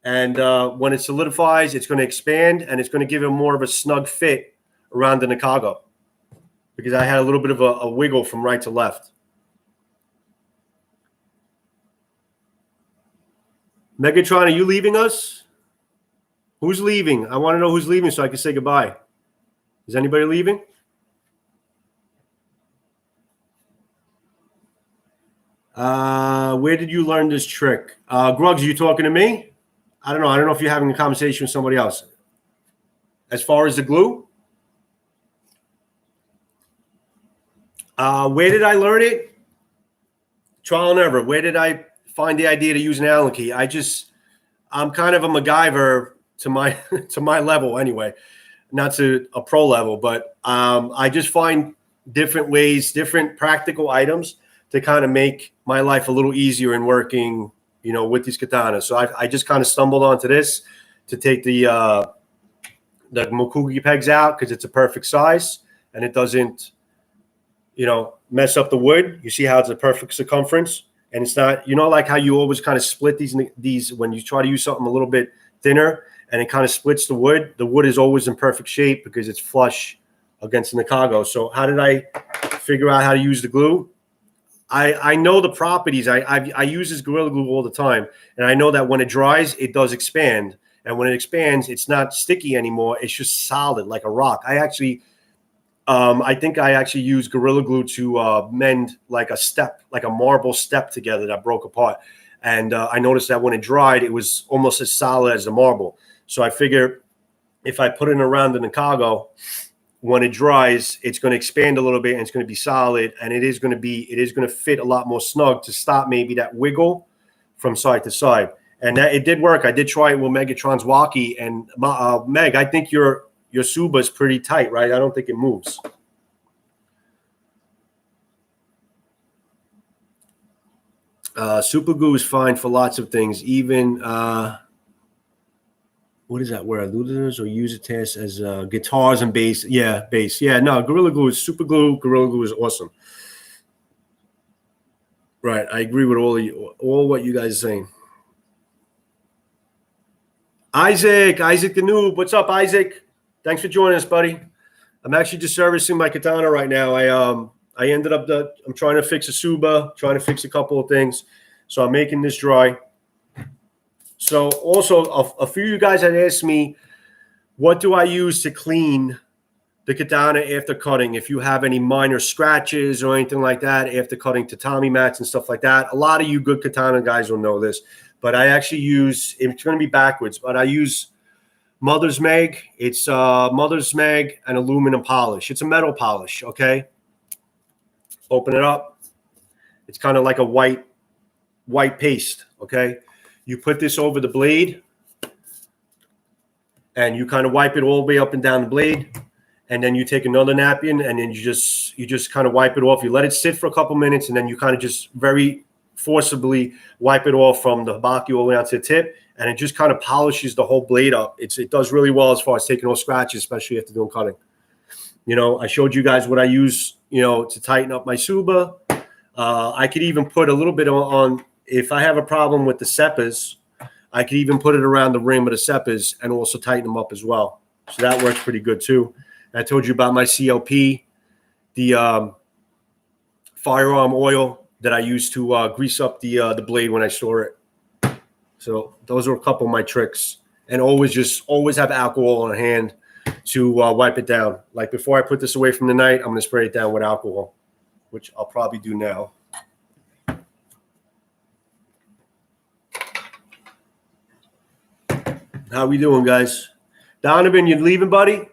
and when it solidifies, it's going to expand, and it's going to give it more of a snug fit around the Nakago because I had a little bit of a wiggle from right to left. Megatron, are you leaving us? Who's leaving? I want to know who's leaving so I can say goodbye. Is anybody leaving? Where did you learn this trick? Gruggs, are you talking to me? I don't know. I don't know if you're having a conversation with somebody else. As far as the glue, where did I learn it? Trial and error. Where did I find the idea to use an Allen key? I'm kind of a MacGyver to my to my level anyway, not to a pro level, but I just find different ways, different practical items to kind of make my life a little easier in working, with these katanas. So I just kind of stumbled onto this to take the Mokugi pegs out because it's a perfect size and it doesn't, mess up the wood. You see how it's a perfect circumference, and it's not, like how you always kind of split these when you try to use something a little bit thinner and it kind of splits the wood. The wood is always in perfect shape because it's flush against the Nakago. So how did I figure out how to use the glue? I know the properties. I use this Gorilla Glue all the time, and I know that when it dries, it does expand. And when it expands, it's not sticky anymore. It's just solid like a rock. I think I actually used Gorilla Glue to mend like a marble step together that broke apart. And I noticed that when it dried, it was almost as solid as the marble. So I figure if I put it around the Nakago, when it dries, it's going to expand a little bit and it's going to be solid. And it is going to fit a lot more snug to stop maybe that wiggle from side to side. And it did work. I did try it with Megatron's Waki. And Meg, I think your Suba is pretty tight, right? I don't think it moves. Super glue is fine for lots of things. Even what is that word? Luthiers or use it test as guitars and bass. Yeah, bass. Yeah, no, Gorilla Glue is super glue. Gorilla Glue is awesome. Right, I agree with all what you guys are saying. Isaac the noob. What's up, Isaac? Thanks for joining us, buddy. I'm actually just servicing my Katana right now. I ended up I'm trying to fix a Suba, trying to fix a couple of things. So I'm making this dry. So also a few of you guys had asked me, what do I use to clean the Katana after cutting? If you have any minor scratches or anything like that after cutting tatami mats and stuff like that. A lot of you good Katana guys will know this, but I actually use, it's going to be backwards, but I use Mother's Mag. It's Mother's Mag and aluminum polish. It's a metal polish, okay? Open it up. It's kind of like a white paste, okay? You put this over the blade and you kind of wipe it all the way up and down the blade. And then you take another napkin and then you just kind of wipe it off. You let it sit for a couple minutes and then you kind of just very forcibly wipe it off from the habaki all the way out to the tip. And it just kind of polishes the whole blade up. It does really well as far as taking off scratches, especially after doing cutting. I showed you guys what I use, to tighten up my Suba. I could even put a little bit on if I have a problem with the seppas, I could even put it around the rim of the seppas and also tighten them up as well. So that works pretty good too. I told you about my CLP, the firearm oil that I use to grease up the blade when I store it. So those are a couple of my tricks. And always have alcohol on hand to wipe it down. Like before I put this away from the night, I'm going to spray it down with alcohol, which I'll probably do now. How we doing, guys? Donovan, you leaving, buddy?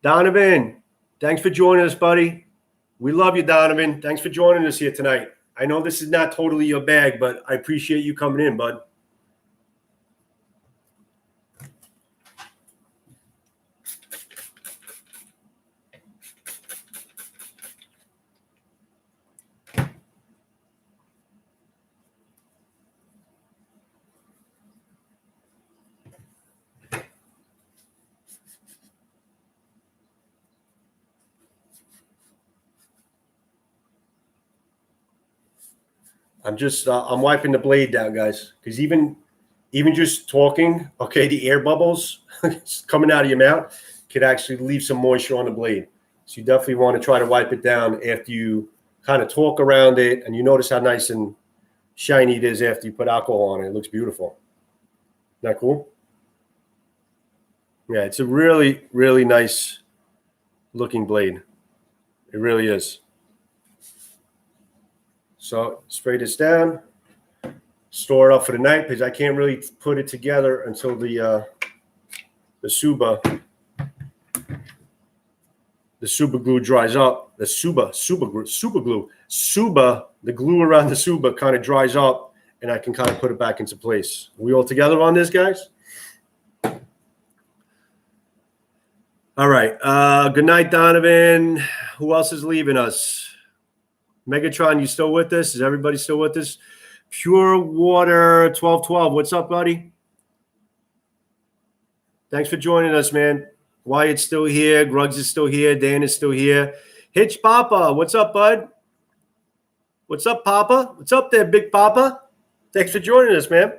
Donovan, thanks for joining us, buddy. We love you, Donovan. Thanks for joining us here tonight. I know this is not totally your bag, but I appreciate you coming in, bud. I'm wiping the blade down, guys, because even just talking, okay, the air bubbles coming out of your mouth could actually leave some moisture on the blade. So you definitely want to try to wipe it down after you kind of talk around it, and you notice how nice and shiny it is after you put alcohol on it. It looks beautiful. Isn't that cool? Yeah, it's a really, really nice looking blade. It really is. So spray this down, store it up for the night because I can't really put it together until the Suba glue dries up. The Suba glue. The glue around the Suba kind of dries up, and I can kind of put it back into place. We all together on this, guys? All right. Good night, Donovan. Who else is leaving us? Megatron, you still with us? Is everybody still with us? Pure Water 1212. What's up, buddy? Thanks for joining us, man. Wyatt's still here. Gruggs is still here. Dan is still here. Hitch Papa, what's up, bud? What's up, Papa? What's up there, Big Papa? Thanks for joining us, man.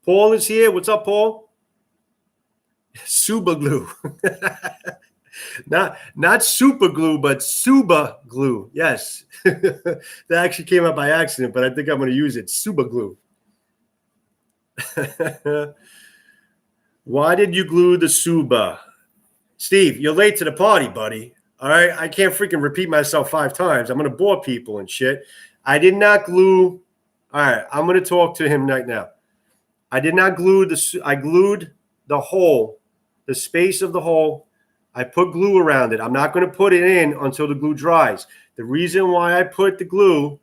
Paul is here. What's up, Paul? Suba glue. Not super glue, but Suba glue. Yes. That actually came up by accident, but I think I'm going to use it. Suba glue. Why did you glue the Suba? Steve, you're late to the party, buddy. All right? I can't freaking repeat myself 5 times. I'm going to bore people and shit. I did not glue. All right. I'm going to talk to him right now. I did not glue I glued the hole, the space of the hole. I put glue around it. I'm not going to put it in until the glue dries. The reason why I put the glue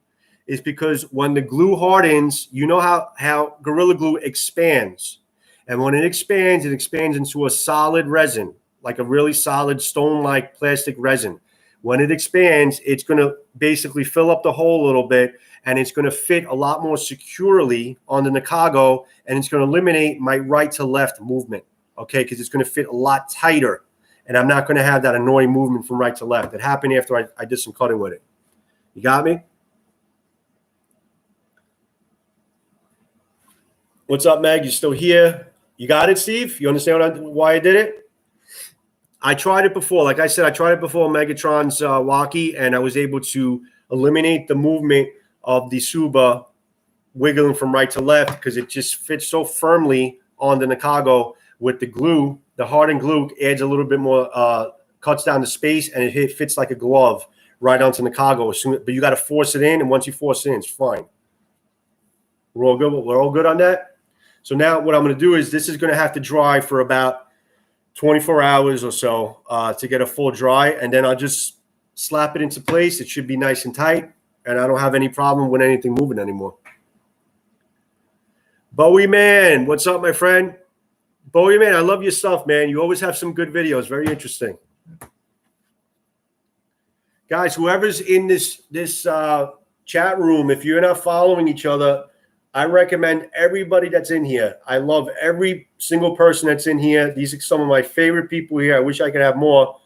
is because when the glue hardens, you know how Gorilla Glue expands. And when it expands into a solid resin, like a really solid stone-like plastic resin. When it expands, it's going to basically fill up the hole a little bit, and it's going to fit a lot more securely on the Nakago, and it's going to eliminate my right to left movement, okay, because it's going to fit a lot tighter, and I'm not going to have that annoying movement from right to left. It happened after I did some cutting with it. You got me? What's up, Meg? You still here? You got it, Steve? You understand why I did it? I tried it before. Like I said, I tried it before Megatron's walkie, and I was able to eliminate the movement of the Suba wiggling from right to left because it just fits so firmly on the Nakago with the glue. The hardened glue adds a little bit more, cuts down the space, and it fits like a glove right onto Nakago. But you got to force it in, and once you force it in, it's fine. We're all good. We're all good on that. So now what I'm going to do is this is going to have to dry for about 24 hours or so to get a full dry, and then I'll just slap it into place. It should be nice and tight, and I don't have any problem with anything moving anymore. Bowie Man, what's up, my friend? Bowie Man, I love your stuff, man. You always have some good videos. Very interesting. Guys, whoever's in this chat room, if you're not following each other, I recommend everybody that's in here. I love every single person that's in here. These are some of my favorite people here. I wish I could have more.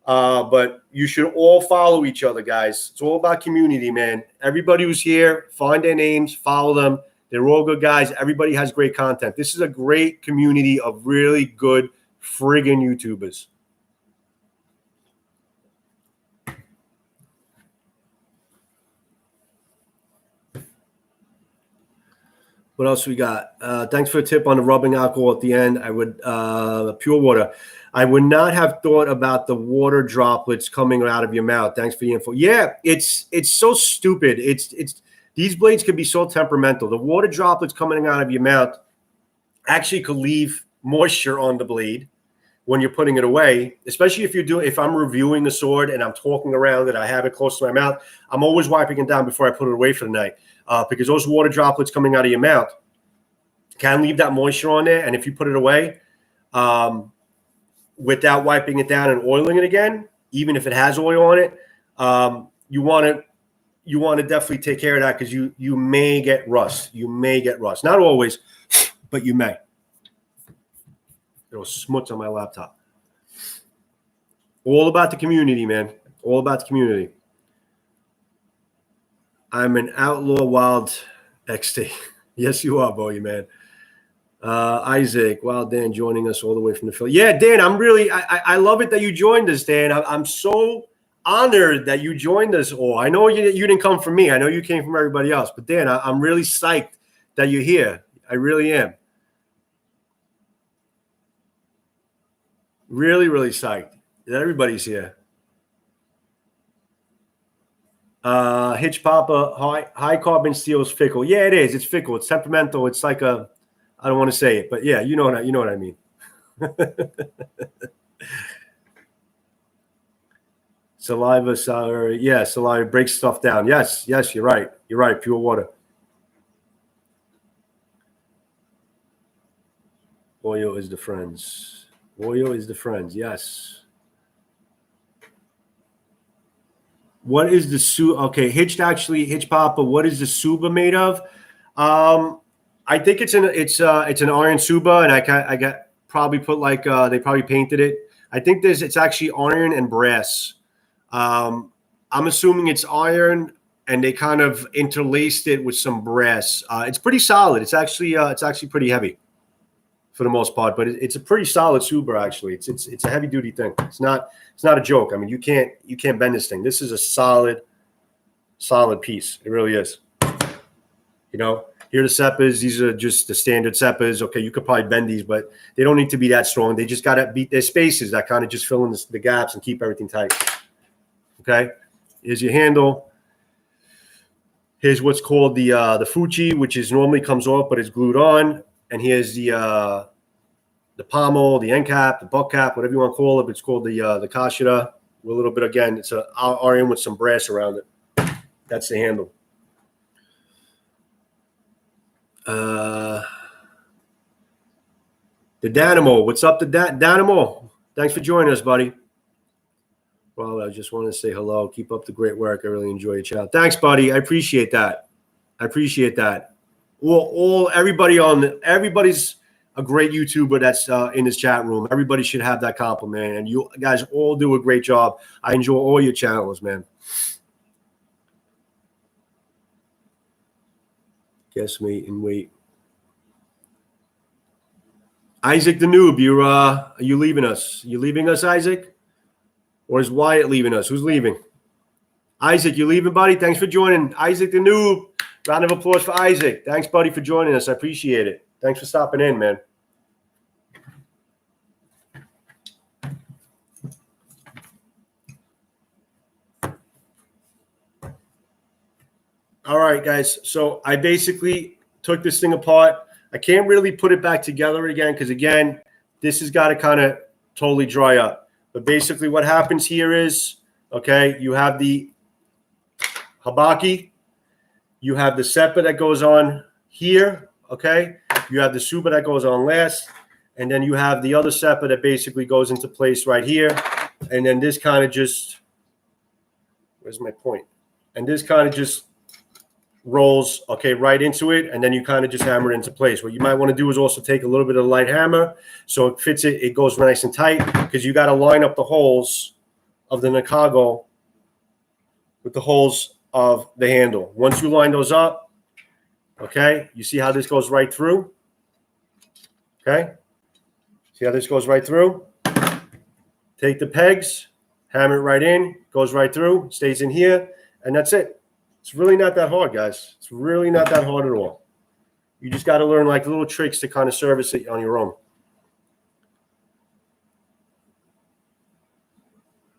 But you should all follow each other, guys. It's all about community, man. Everybody who's here, find their names, follow them. They're all good guys. Everybody has great content. This is a great community of really good friggin' YouTubers. What else we got? Thanks for the tip on the rubbing alcohol at the end. I would pure water. I would not have thought about the water droplets coming out of your mouth. Thanks for the info. Yeah, it's so stupid. It's these blades can be so temperamental. The water droplets coming out of your mouth actually could leave moisture on the blade when you're putting it away, especially if I'm reviewing the sword and I'm talking around it, I have it close to my mouth. I'm always wiping it down before I put it away for the night. Because those water droplets coming out of your mouth can leave that moisture on there. And if you put it away without wiping it down and oiling it again, even if it has oil on it, you want to definitely take care of that because you may get rust. You may get rust. Not always, but you may. It'll smuts on my laptop. All about the community, man. All about the community. I'm an outlaw wild XT. Yes, you are, Bowie, man. Isaac, Wild Dan joining us all the way from the Philly. Yeah, Dan, I love it that you joined us, Dan. I'm so honored that you joined us all. I know you didn't come from me. I know you came from everybody else. But Dan, I'm really psyched that you're here. I really am. Really, really psyched that everybody's here. Hitch Papa, high carbon steel is fickle. Yeah, it is. It's fickle. It's temperamental. It's like a, I don't want to say it, but yeah, you know what I mean. Saliva, yeah, saliva breaks stuff down. Yes, you're right. You're right. Pure water. Oil is the friends. Oil is the friends. Yes. What is the Suba? Okay, Hitch Papa. What is the Suba made of? I think it's an iron Suba, and I got probably put like they probably painted it. I think it's actually iron and brass. I'm assuming it's iron, and they kind of interlaced it with some brass. It's pretty solid. It's actually pretty heavy for the most part, but it's a pretty solid Suba actually. It's a heavy duty thing. It's not a joke. I mean, you can't bend this thing. This is a solid piece. It really is. You know, here are the Seppas. These are just the standard Seppas. Okay, you could probably bend these, but they don't need to be that strong. They just got to beat their spaces that kind of just fill in the gaps and keep everything tight. Okay, here's your handle. Here's what's called the Fuji, which is normally comes off, but it's glued on. And here's the pommel, the end cap, the butt cap, whatever you want to call it. But it's called the Kashida. With a little bit, again, it's an iron with some brass around it. That's the handle. The Dynamo. What's up, the Dynamo? Thanks for joining us, buddy. Well, I just wanted to say hello. Keep up the great work. I really enjoy your channel. Thanks, buddy. I appreciate that. Everybody's a great YouTuber that's in this chat room. Everybody should have that compliment, and you guys all do a great job. I enjoy all your channels, man. Guess, mate, and wait. Isaac the noob, are you leaving us? You leaving us, Isaac? Or is Wyatt leaving us? Who's leaving? Isaac, you leaving, buddy? Thanks for joining. Isaac the noob. Round of applause for Isaac. Thanks, buddy, for joining us. I appreciate it. Thanks for stopping in, man. All right, guys. So I basically took this thing apart. I can't really put it back together again because, again, this has got to kind of totally dry up. But basically what happens here is, okay, you have the Habaki. You have the Seppa that goes on here, okay? You have the Suba that goes on last. And then you have the other Seppa that basically goes into place right here. And then this kind of just, where's my point? And this kind of just rolls, okay, right into it. And then you kind of just hammer it into place. What you might want to do is also take a little bit of a light hammer so it fits it. It goes nice and tight because you got to line up the holes of the Nakago with the holes of the handle. Once you line those up, okay, you see how this goes right through? Okay, see how this goes right through? Take the pegs, hammer it right in, goes right through, stays in here, and that's it. It's really not that hard, guys. It's really not that hard at all. You just got to learn like little tricks to kind of service it on your own.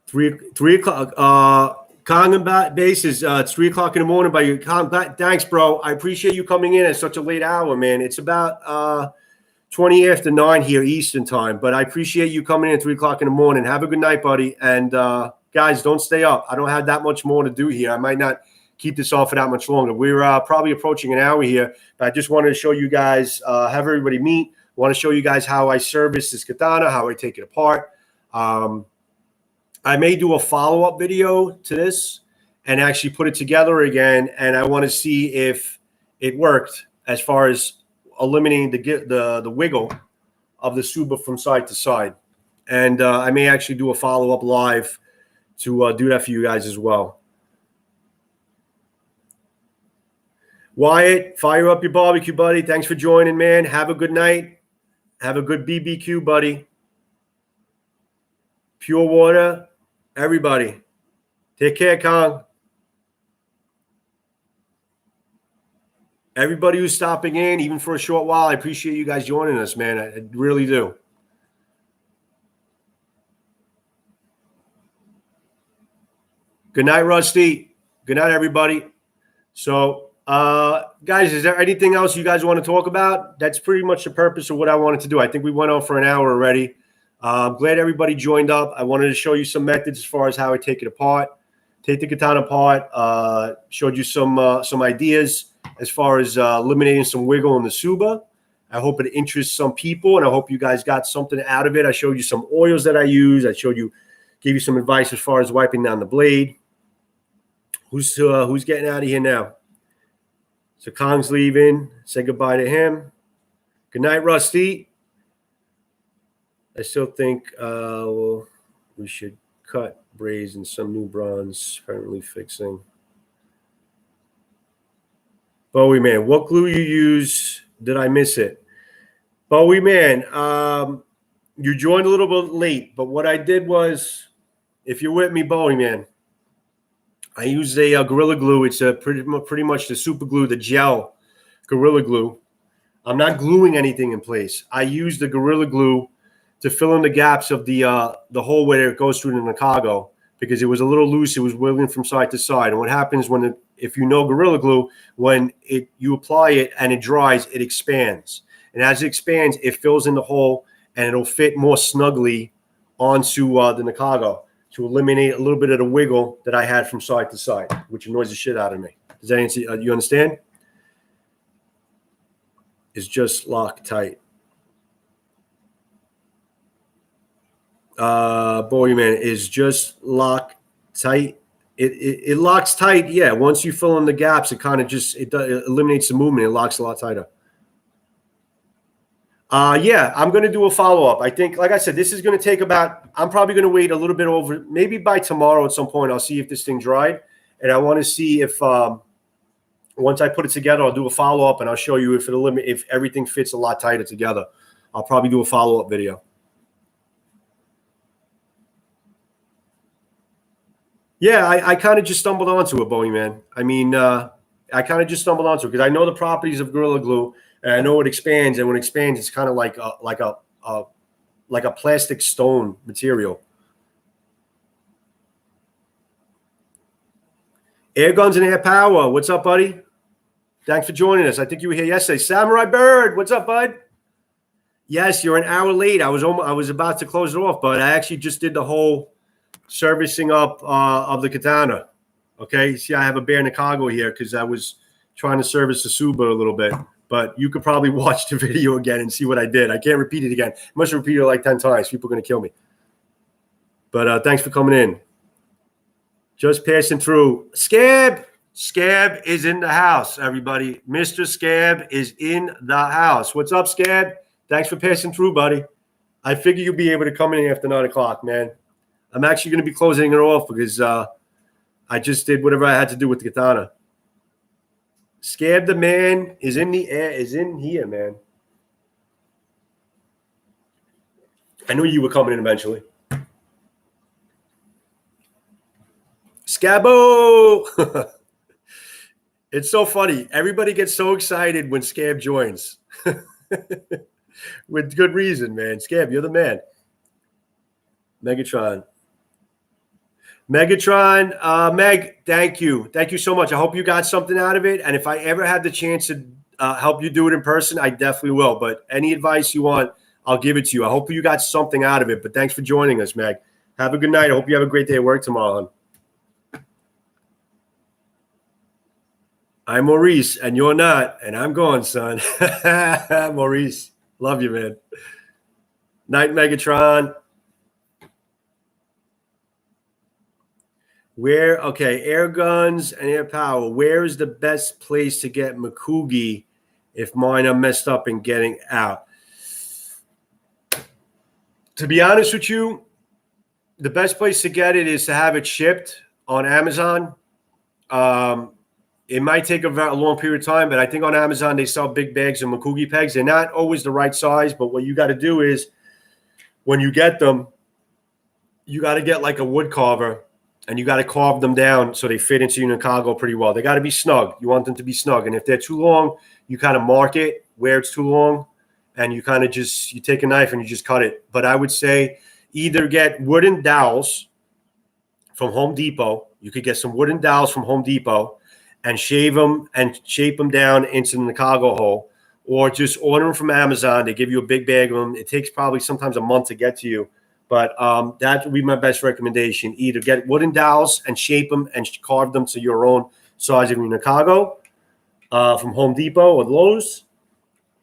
3 o'clock. Kangen base is 3 o'clock in the morning by you. Thanks, bro. I appreciate you coming in at such a late hour, man. It's about 20 after 9 here Eastern time, but I appreciate you coming in at 3 o'clock in the morning. Have a good night, buddy. And guys, don't stay up. I don't have that much more to do here. I might not keep this off for that much longer. We're probably approaching an hour here, but I just wanted to show you guys, have everybody meet. I want to show you guys how I service this katana, how I take it apart. I may do a follow-up video to this and actually put it together again, and I want to see if it worked as far as eliminating the wiggle of the Suba from side to side. And I may actually do a follow-up live to do that for you guys as well. Wyatt, fire up your barbecue, buddy. Thanks for joining, man. Have a good night. Have a good BBQ, buddy. Pure water. Everybody, take care, Kong. Everybody who's stopping in, even for a short while, I appreciate you guys joining us, man. I really do. Good night, Rusty. Good night, everybody. So, guys, is there anything else you guys want to talk about? That's pretty much the purpose of what I wanted to do. I think we went on for an hour already. I'm glad everybody joined up. I wanted to show you some methods as far as how I take it apart, take the katana apart. Showed you some ideas as far as eliminating some wiggle in the suba. I hope it interests some people, and I hope you guys got something out of it. I showed you some oils that I use. I gave you some advice as far as wiping down the blade. Who's getting out of here now? So Kong's leaving. Say goodbye to him. Good night, Rusty. I still think we should cut braids and some new bronze, apparently fixing. Bowie man, what glue you use? Did I miss it? Bowie man, you joined a little bit late, but what I did was, if you're with me, Bowie man, I use a Gorilla Glue. It's pretty much the super glue, the gel Gorilla Glue. I'm not gluing anything in place. I use the Gorilla Glue to fill in the gaps of the hole where it goes through the Nakago, because it was a little loose. It was wiggling from side to side. And what happens if you know Gorilla Glue, when you apply it and it dries, it expands. And as it expands, it fills in the hole and it'll fit more snugly onto the Nakago to eliminate a little bit of the wiggle that I had from side to side, which annoys the shit out of me. Does that answer? You understand? It's just locked tight. Boy, man, is just locked tight. It locks tight. Yeah. Once you fill in the gaps, it kind of it eliminates the movement. It locks a lot tighter. Yeah, I'm going to do a follow-up. I think, like I said, this is going to take I'm probably going to wait a little bit over, maybe by tomorrow at some point. I'll see if this thing dried. And I want to see if, once I put it together, I'll do a follow-up and I'll show you if everything fits a lot tighter together. I'll probably do a follow-up video. Yeah, I kind of just stumbled onto it, Bowie man. I mean, I kind of just stumbled onto it because I know the properties of Gorilla Glue, and I know it expands. And when it expands, it's kind of like a plastic stone material. Air Guns and Air Power, what's up, buddy? Thanks for joining us. I think you were here yesterday. Samurai Bird, what's up, bud? Yes, you're an hour late. I was about to close it off, but I actually just did the whole servicing up of the Katana. Okay, see, I have a bare Nakago here because I was trying to service the Suba a little bit, but you could probably watch the video again and see what I did. I can't repeat it again. I must repeat it like 10 times. People are going to kill me. But thanks for coming in. Just passing through. Scab is in the house, everybody. Mr. Scab is in the house. What's up, Scab? Thanks for passing through, buddy. I figure you'll be able to come in after 9 o'clock, man. I'm actually going to be closing it off because I just did whatever I had to do with the Katana. Scab the man is in the air, is in here, man. I knew you were coming in eventually. Scabbo! It's so funny. Everybody gets so excited when Scab joins. With good reason, man. Scab, you're the man. Megatron, Meg, thank you. Thank you so much. I hope you got something out of it. And if I ever have the chance to help you do it in person, I definitely will. But any advice you want, I'll give it to you. I hope you got something out of it. But thanks for joining us, Meg. Have a good night. I hope you have a great day at work tomorrow. I'm Maurice, and you're not. And I'm going, son. Maurice, love you, man. Night, Megatron. Air Guns and Air Power. Where is the best place to get Makugi if mine are messed up and getting out? To be honest with you, the best place to get it is to have it shipped on Amazon. It might take a long period of time, but I think on Amazon they sell big bags of Makugi pegs. They're not always the right size, but what you got to do is when you get them, you got to get like a wood carver. And you got to carve them down so they fit into your Nakago pretty well. They got to be snug. You want them to be snug. And if they're too long, you kind of mark it where it's too long. And you kind of you take a knife and you just cut it. But I would say either get wooden dowels from Home Depot, You could get some wooden dowels from Home Depot and shave them and shape them down into the cargo hole, or just order them from Amazon. They give you a big bag of them. It takes probably sometimes a month to get to you, but that would be my best recommendation. Either get wooden dowels and shape them and carve them to your own size of your cargo from Home Depot or Lowe's,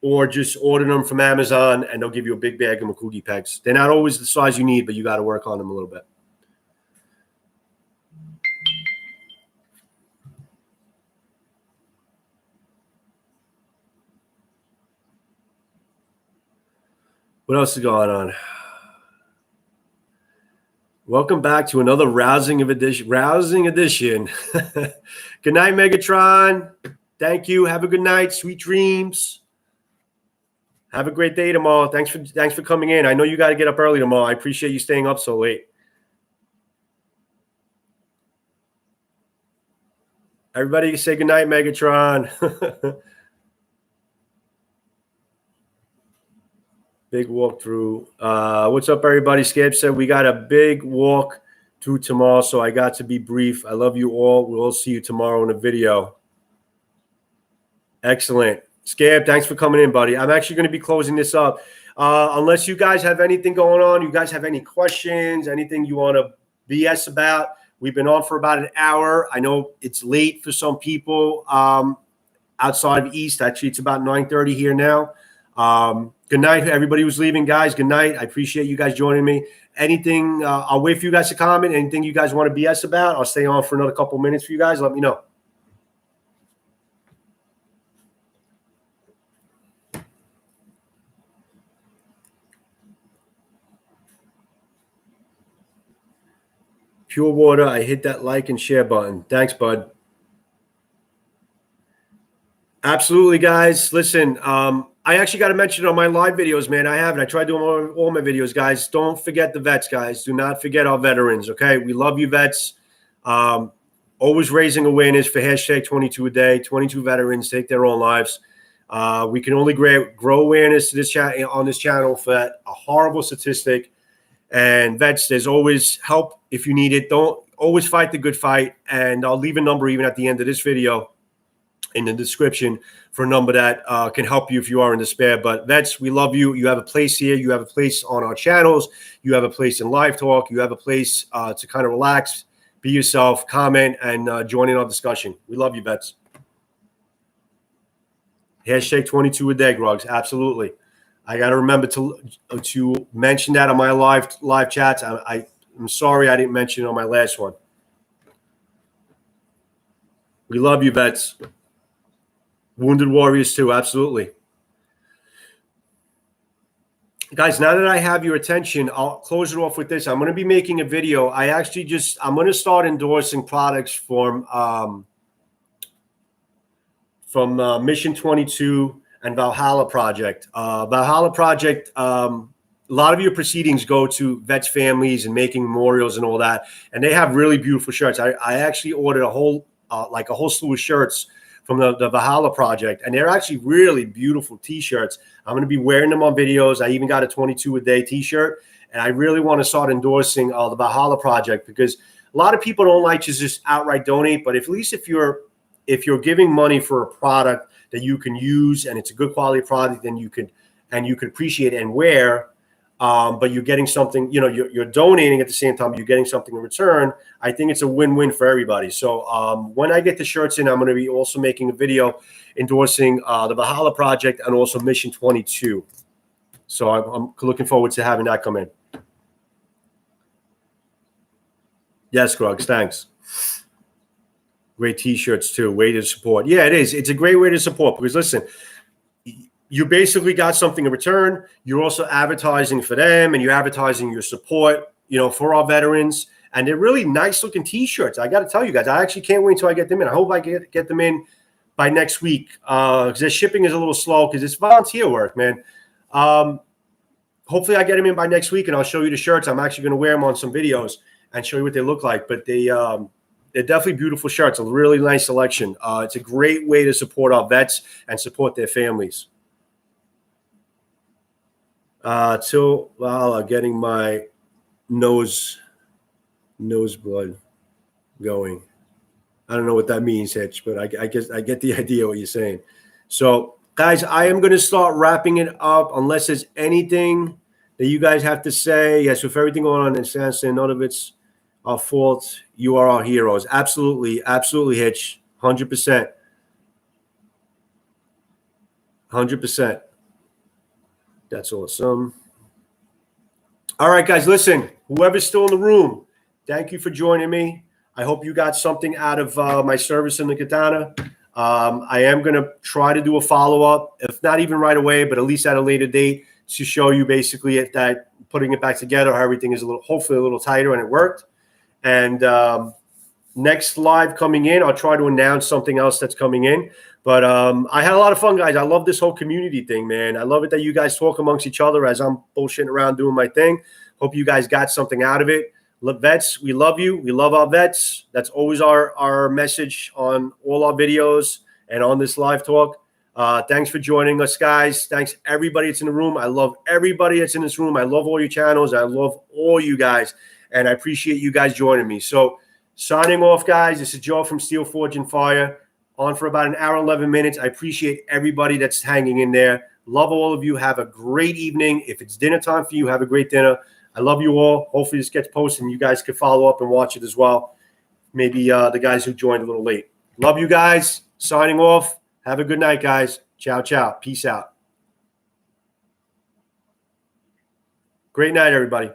or just order them from Amazon and they'll give you a big bag of Makugi pegs. They're not always the size you need, but you got to work on them a little bit. What else is going on? Welcome back to another rousing edition. Good night, Megatron. Thank you. Have a good night. Sweet dreams. Have a great day tomorrow. Thanks for coming in. I know you got to get up early tomorrow. I appreciate you staying up so late. Everybody say good night, Megatron. Big walkthrough. What's up, everybody? Skip said we got a big walk through tomorrow, so I got to be brief. I love you all. We'll see you tomorrow in a video. Excellent. Scab, thanks for coming in, buddy. I'm actually going to be closing this up. Unless you guys have anything going on, you guys have any questions, anything you want to BS about. We've been on for about an hour. I know it's late for some people outside of East. Actually, it's about 9:30 here now. Good night, everybody who's leaving, guys. Good night. I appreciate you guys joining me. Anything, I'll wait for you guys to comment. Anything you guys want to BS about, I'll stay on for another couple minutes for you guys. Let me know. Pure water. I hit that like and share button. Thanks, bud. Absolutely, guys. Listen, I actually got to mention it on my live videos, man. I haven't. I tried doing all my videos, guys. Don't forget the vets, guys. Do not forget our veterans, okay? We love you, vets. Always raising awareness for hashtag 22 a day. 22 veterans take their own lives. We can only grow awareness to this on this channel for a horrible statistic. And vets, there's always help if you need it. Don't always fight the good fight. And I'll leave a number even at the end of this video in the description for a number that can help you if you are in despair. But vets, we love you. You have a place here. You have a place on our channels. You have a place in Live Talk. You have a place to kind of relax, be yourself, comment, and join in our discussion. We love you, vets. Hashtag 22 a day, Grugs. Absolutely. I got to remember to mention that on my live chats. I'm sorry I didn't mention it on my last one. We love you, vets. Wounded warriors too, absolutely. Guys, now that I have your attention, I'll close it off with this. I'm going to be making a video. I'm going to start endorsing products from Mission 22 and Valhalla Project. Valhalla Project, a lot of your proceedings go to vets families and making memorials and all that. And they have really beautiful shirts. I actually ordered a whole slew of shirts from the Valhalla Project. And they're actually really beautiful T-shirts. I'm going to be wearing them on videos. I even got a 22 a day T-shirt. And I really want to start endorsing the Valhalla Project, because a lot of people don't like to just outright donate. But at least if you're giving money for a product that you can use and it's a good quality product, then you could appreciate it and wear, but you're getting something, you're donating at the same time, you're getting something in return. I think it's a win-win for everybody. So when I get the shirts in, I'm going to be also making a video endorsing the Valhalla Project and also Mission 22. So I'm looking forward to having that come in. Yes, Grugs, thanks. Great T-shirts too. Way to support. Yeah, it is. It's a great way to support, because listen, you basically got something in return. You're also advertising for them, and you're advertising your support, for our veterans. And they're really nice looking T-shirts. I got to tell you guys, I actually can't wait until I get them in. I hope I get them in by next week, because their shipping is a little slow because it's volunteer work, man. Hopefully I get them in by next week, and I'll show you the shirts. I'm actually going to wear them on some videos and show you what they look like. But they're definitely beautiful shirts. A really nice selection. It's a great way to support our vets and support their families. Getting my nose blood. going. I don't know what that means, Hitch, but I guess I get the idea what you're saying. So, guys, I am going to start wrapping it up unless there's anything that you guys have to say. Yes, with everything going on in Sanson, none of it's our fault. You are our heroes. Absolutely, absolutely, Hitch. 100%. 100%. That's awesome. All right, guys, listen, whoever's still in the room, thank you for joining me. I hope you got something out of my service in the Katana. I am going to try to do a follow-up, if not even right away, but at least at a later date to show you basically if that putting it back together, how everything is hopefully a little tighter, and it worked. And next live coming in, I'll try to announce something else that's coming in. But I had a lot of fun, guys. I love this whole community thing, man. I love it that you guys talk amongst each other as I'm bullshitting around doing my thing. Hope you guys got something out of it. Vets, we love you. We love our vets. That's always our message on all our videos and on this live talk. Thanks for joining us, guys. Thanks, everybody that's in the room. I love everybody that's in this room. I love all your channels. I love all you guys. And I appreciate you guys joining me. So signing off, guys. This is Joe from Steel Forge and Fire. On for about an hour and 11 minutes. I appreciate everybody that's hanging in there. Love all of you. Have a great evening. If it's dinner time for you, have a great dinner. I love you all. Hopefully this gets posted and you guys can follow up and watch it as well. Maybe the guys who joined a little late. Love you guys. Signing off. Have a good night, guys. Ciao, ciao. Peace out. Great night, everybody.